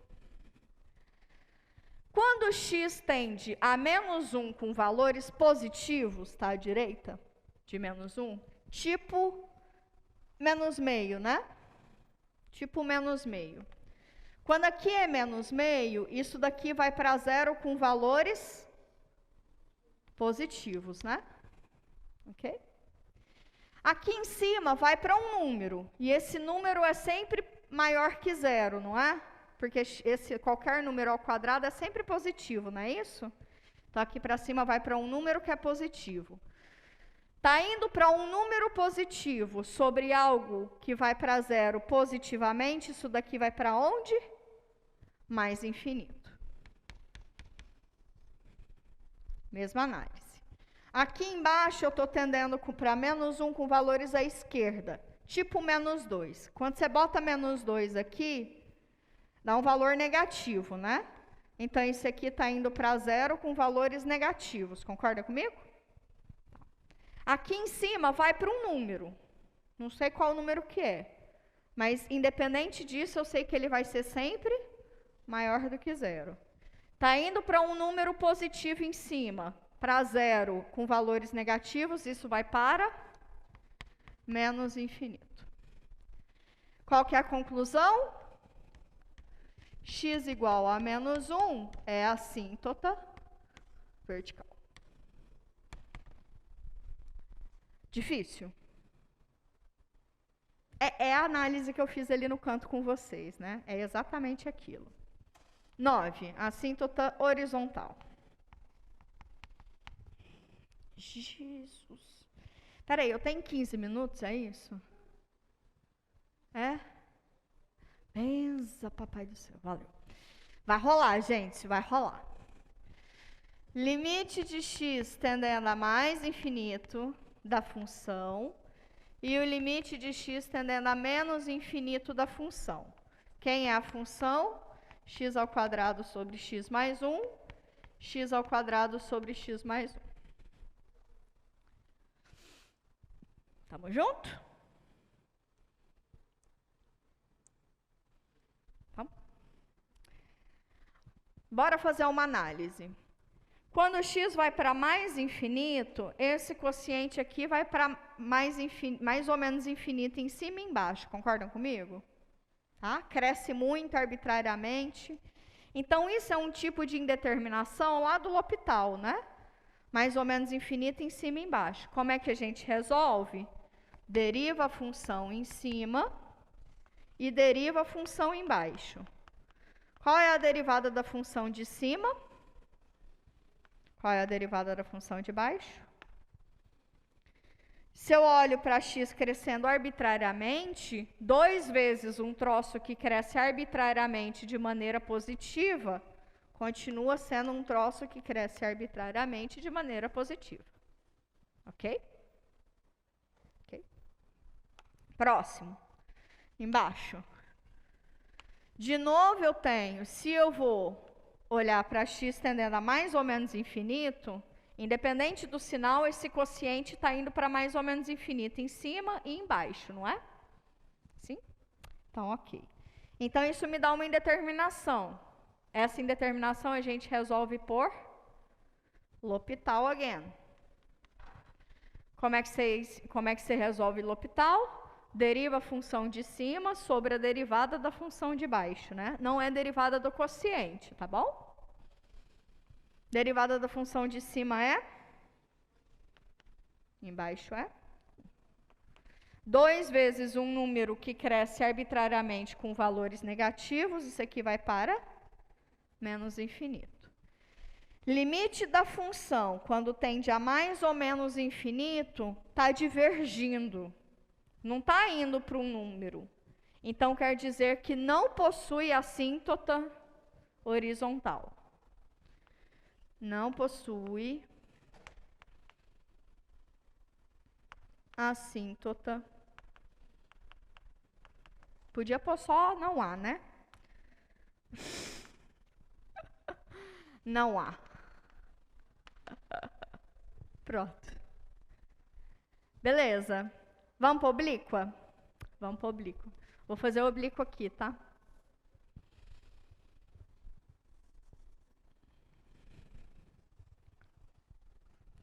Quando x tende a menos 1 com valores positivos, tá à direita de menos 1, tipo menos meio, né? Tipo menos meio. Quando aqui é menos meio, isso daqui vai para zero com valores positivos, né? Ok? Aqui em cima vai para um número, e esse número é sempre maior que zero, não é? Porque qualquer número ao quadrado é sempre positivo, não é isso? Então, aqui para cima vai para um número que é positivo. Está indo para um número positivo sobre algo que vai para zero positivamente, isso daqui vai para onde? Mais infinito. Mesma análise. Aqui embaixo eu estou tendendo para menos 1 com valores à esquerda, tipo menos 2. Quando você bota menos 2 aqui, dá um valor negativo, né? Então, esse aqui está indo para zero com valores negativos. Concorda comigo? Aqui em cima vai para um número. Não sei qual número que é. Mas, independente disso, eu sei que ele vai ser sempre maior do que zero. Está indo para um número positivo em cima. Para zero com valores negativos, isso vai para menos infinito. Qual que é a conclusão? X igual a menos 1 é a assíntota vertical. Difícil? É a análise que eu fiz ali no canto com vocês, né? É exatamente aquilo. 9. Assíntota horizontal. Jesus. Peraí, eu tenho 15 minutos, é isso? É? Benza, papai do céu. Valeu. Vai rolar, gente, vai rolar. Limite de x tendendo a mais infinito da função e o limite de x tendendo a menos infinito da função. Quem é a função? X ao quadrado sobre x mais 1, x ao quadrado sobre x mais 1. Tamo junto? Vamos? Bora fazer uma análise. Quando x vai para mais infinito, esse quociente aqui vai para mais ou menos infinito em cima e embaixo. Concordam comigo? Tá? Cresce muito arbitrariamente. Então, isso é um tipo de indeterminação lá do L'Hopital, né? Mais ou menos infinito em cima e embaixo. Como é que a gente resolve? Deriva a função em cima e deriva a função embaixo. Qual é a derivada da função de cima? Qual é a derivada da função de baixo? Se eu olho para x crescendo arbitrariamente, 2 vezes um troço que cresce arbitrariamente de maneira positiva, continua sendo um troço que cresce arbitrariamente de maneira positiva. Ok? Ok. Próximo. Embaixo. De novo eu tenho, se eu vou olhar para x tendendo a mais ou menos infinito, independente do sinal, esse quociente está indo para mais ou menos infinito em cima e embaixo, não é? Sim? Então, ok. Então, isso me dá uma indeterminação. Essa indeterminação a gente resolve por L'Hopital again. Como é que você resolve L'Hopital? Deriva a função de cima sobre a derivada da função de baixo, né? Não é derivada do quociente, tá bom? Derivada da função de cima é? Embaixo é? 2 vezes um número que cresce arbitrariamente com valores negativos, isso aqui vai para menos infinito. Limite da função, quando tende a mais ou menos infinito, está divergindo. Não está indo para um número. Então, quer dizer que não possui assíntota horizontal. Não possui assíntota. Podia pôr só não há, né? Não há. Pronto. Beleza. Vamos para oblíqua? Vamos para oblíqua. Vou fazer o oblíquo aqui, tá?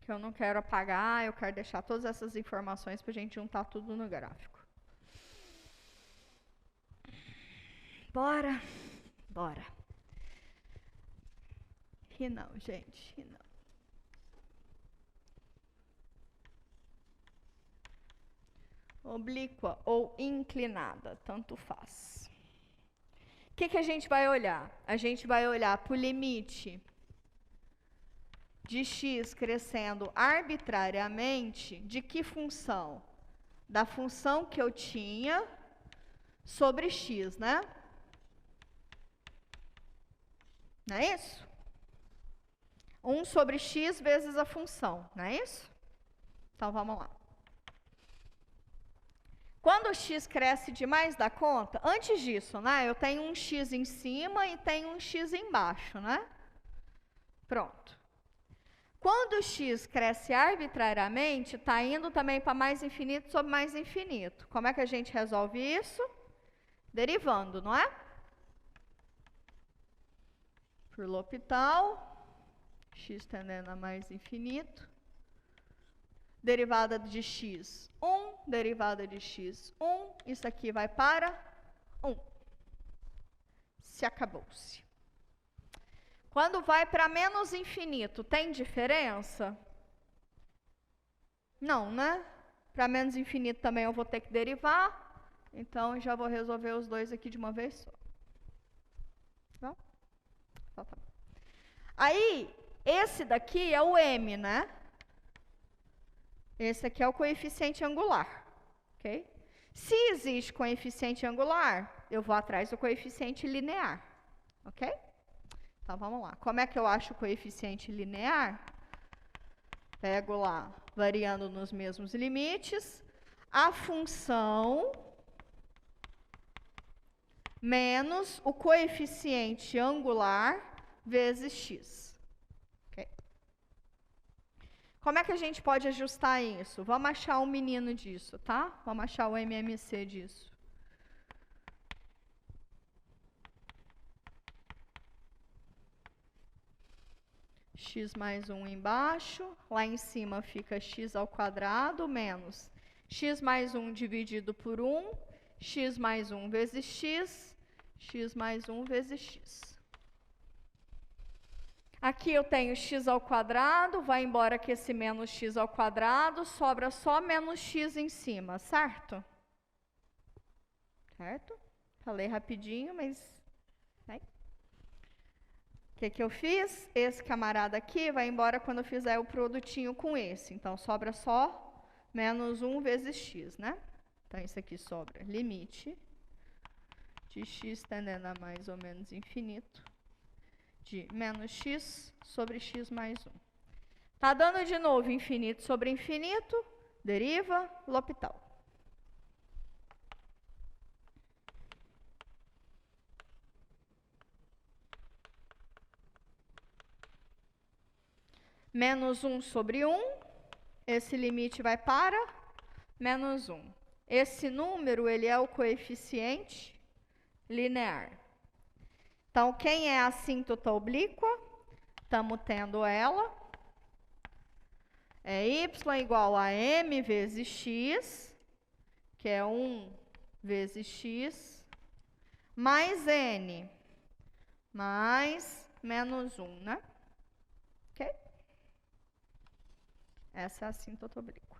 Que eu não quero apagar, eu quero deixar todas essas informações para a gente juntar tudo no gráfico. Bora? Bora. Ri não, gente, ri não. Oblíqua ou inclinada, tanto faz. O que a gente vai olhar? A gente vai olhar para o limite de x crescendo arbitrariamente de que função? Da função que eu tinha sobre x, né? Não é isso? 1 sobre x vezes a função, não é isso? Então, vamos lá. Quando o x cresce demais da conta, antes disso, né? Eu tenho um x em cima e tenho um x embaixo, né? Pronto. Quando o x cresce arbitrariamente, está indo também para mais infinito sobre mais infinito. Como é que a gente resolve isso? Derivando, não é? Por L'Hopital, x tendendo a mais infinito. Derivada de x, 1. Derivada de x, 1. Isso aqui vai para 1. Se acabou-se. Quando vai para menos infinito, tem diferença? Não, né? Para menos infinito também eu vou ter que derivar. Então, já vou resolver os dois aqui de uma vez só. Tá? Tá. Aí, esse daqui é o m, né? Esse aqui é o coeficiente angular, ok? Se existe coeficiente angular, eu vou atrás do coeficiente linear, ok? Então, vamos lá. Como é que eu acho o coeficiente linear? Pego lá, variando nos mesmos limites, a função menos o coeficiente angular vezes x. Como é que a gente pode ajustar isso? Vamos achar um menino disso, tá? Vamos achar o MMC disso. X mais 1 embaixo, lá em cima fica x ao quadrado menos x mais 1 dividido por 1, x mais 1 vezes x mais 1 vezes x. Aqui eu tenho x ao quadrado, vai embora aqui esse menos x ao quadrado, sobra só menos x em cima, certo? Certo? Falei rapidinho, mas... Né? O que eu fiz? Esse camarada aqui vai embora quando eu fizer o produtinho com esse. Então, sobra só menos 1 vezes x, né? Então, isso aqui sobra limite de x tendendo a mais ou menos infinito de menos x sobre x mais 1. Tá dando de novo infinito sobre infinito, deriva, L'Hopital. Menos 1 sobre 1, esse limite vai para menos 1. Esse número, ele é o coeficiente linear. Então, quem é a assíntota oblíqua? Estamos tendo ela. É y igual a m vezes x, que é 1 vezes x, mais n, mais menos 1, né? Ok? Essa é a assíntota oblíqua.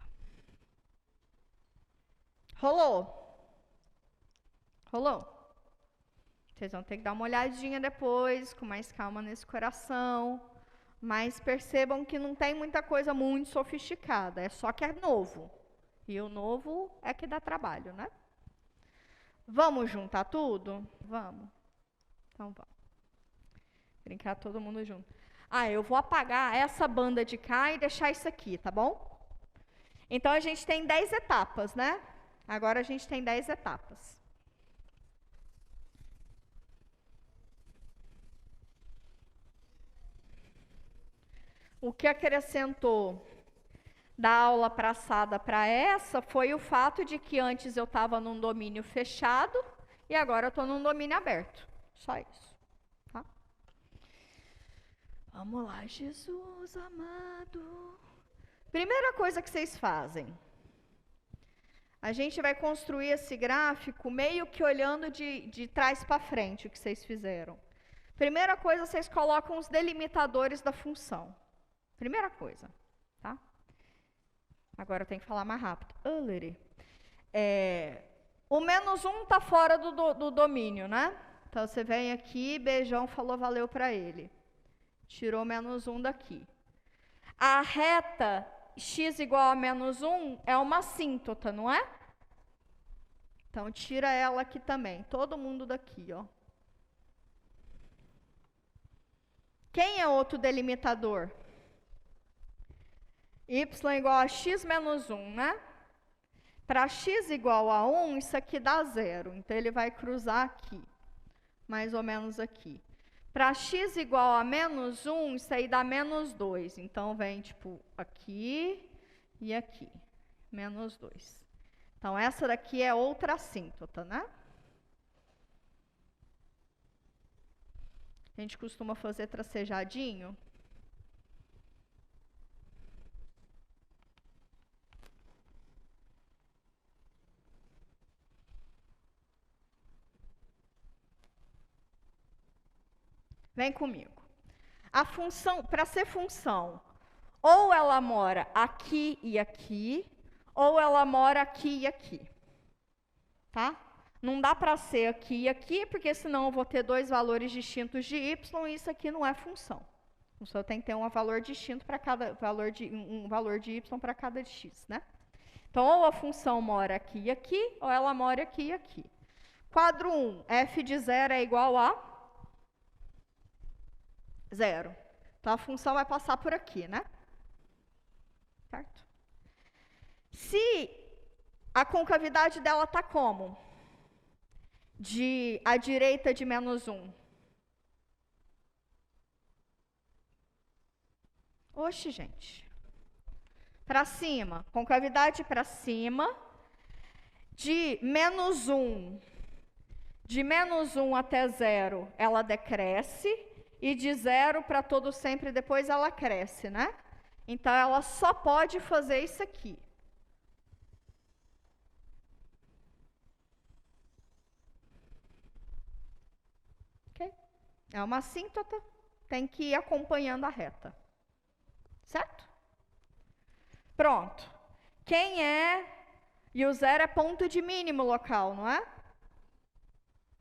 Rolou? Rolou? Vocês vão ter que dar uma olhadinha depois, com mais calma nesse coração. Mas percebam que não tem muita coisa muito sofisticada, é só que é novo. E o novo é que dá trabalho, né? Vamos juntar tudo? Vamos. Então vamos. Brincar todo mundo junto. Ah, eu vou apagar essa banda de cá e deixar isso aqui, tá bom? Então a gente tem 10 etapas, né? Agora a gente tem 10 etapas. O que acrescentou da aula passada para essa foi o fato de que antes eu estava num domínio fechado e agora eu estou num domínio aberto. Só isso. Tá? Vamos lá, Jesus amado. Primeira coisa que vocês fazem. A gente vai construir esse gráfico meio que olhando de trás para frente o que vocês fizeram. Primeira coisa, vocês colocam os delimitadores da função. Primeira coisa, tá? Agora eu tenho que falar mais rápido. O menos 1 está fora do domínio, né? Então, você vem aqui, beijão, falou valeu para ele. Tirou menos 1 daqui. A reta x igual a menos 1 é uma assíntota, não é? Então, tira ela aqui também. Todo mundo daqui, ó. Quem é outro delimitador? Y igual a x menos 1, né? Para x igual a 1, isso aqui dá 0. Então, ele vai cruzar aqui. Mais ou menos aqui. Para x igual a menos 1, isso aí dá menos 2. Então, vem, tipo, aqui e aqui. Menos 2. Então, essa daqui é outra assíntota, né? A gente costuma fazer tracejadinho. Vem comigo. A função, para ser função, ou ela mora aqui e aqui, ou ela mora aqui e aqui. Tá? Não dá para ser aqui e aqui, porque senão eu vou ter dois valores distintos de y e isso aqui não é função. A função tem que ter um valor distinto para cada valor um valor de y para cada de x, né? Então, ou a função mora aqui e aqui, ou ela mora aqui e aqui. Quadro 1, f de 0 é igual a 0. Então, a função vai passar por aqui, né? Certo? Se a concavidade dela está como? À direita de menos 1. Oxe, gente. Para cima. Concavidade para cima. De menos 1. De menos 1 até 0, ela decresce. E de 0 para todo sempre depois ela cresce, né? Então, ela só pode fazer isso aqui. Ok? É uma assíntota, tem que ir acompanhando a reta. Certo? Pronto. Quem é... E o 0 é ponto de mínimo local, não é?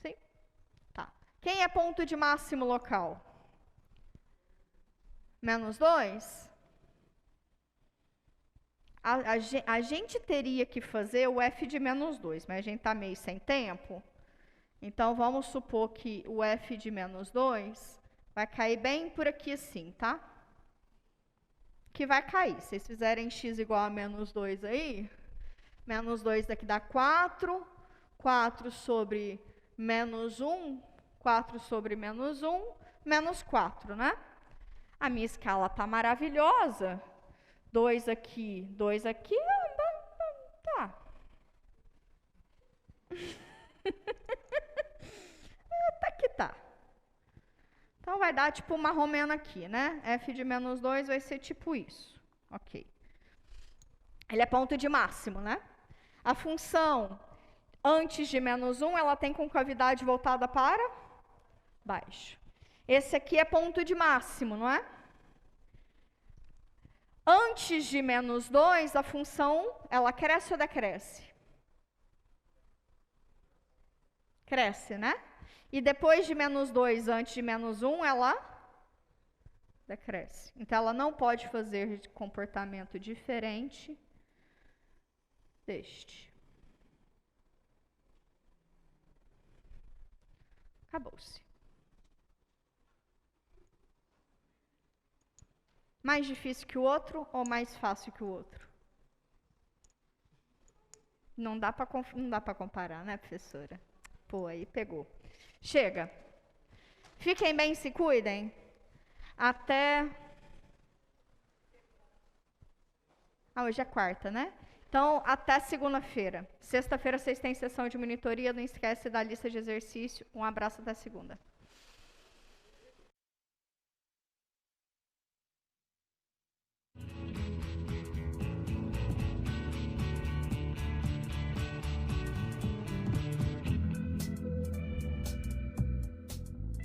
Sim? Tá. Quem é ponto de máximo local? Menos 2? A gente teria que fazer o f de menos 2, mas a gente está meio sem tempo. Então, vamos supor que o f de menos 2 vai cair bem por aqui assim, tá? Que vai cair. Se vocês fizerem x igual a menos 2 aí, menos 2 daqui dá 4. 4 sobre menos 1. 4 sobre menos 1. Menos 4, né? A minha escala está maravilhosa. 2 aqui, 2 aqui. Tá. Tá que tá. Então, vai dar tipo uma romena aqui, né? F de menos 2 vai ser tipo isso. Ok. Ele é ponto de máximo, né? A função antes de menos 1, ela tem concavidade voltada para baixo. Esse aqui é ponto de máximo, não é? Antes de menos 2, a função, ela cresce ou decresce? Cresce, né? E depois de menos 2, antes de menos 1, ela decresce. Então, ela não pode fazer comportamento diferente deste. Acabou-se. Mais difícil que o outro ou mais fácil que o outro? Não dá para comparar, né, professora? Pô, aí pegou. Chega. Fiquem bem, se cuidem. Até... hoje é quarta, né? Então, até segunda-feira. Sexta-feira vocês têm sessão de monitoria. Não esquece da lista de exercício. Um abraço, até segunda.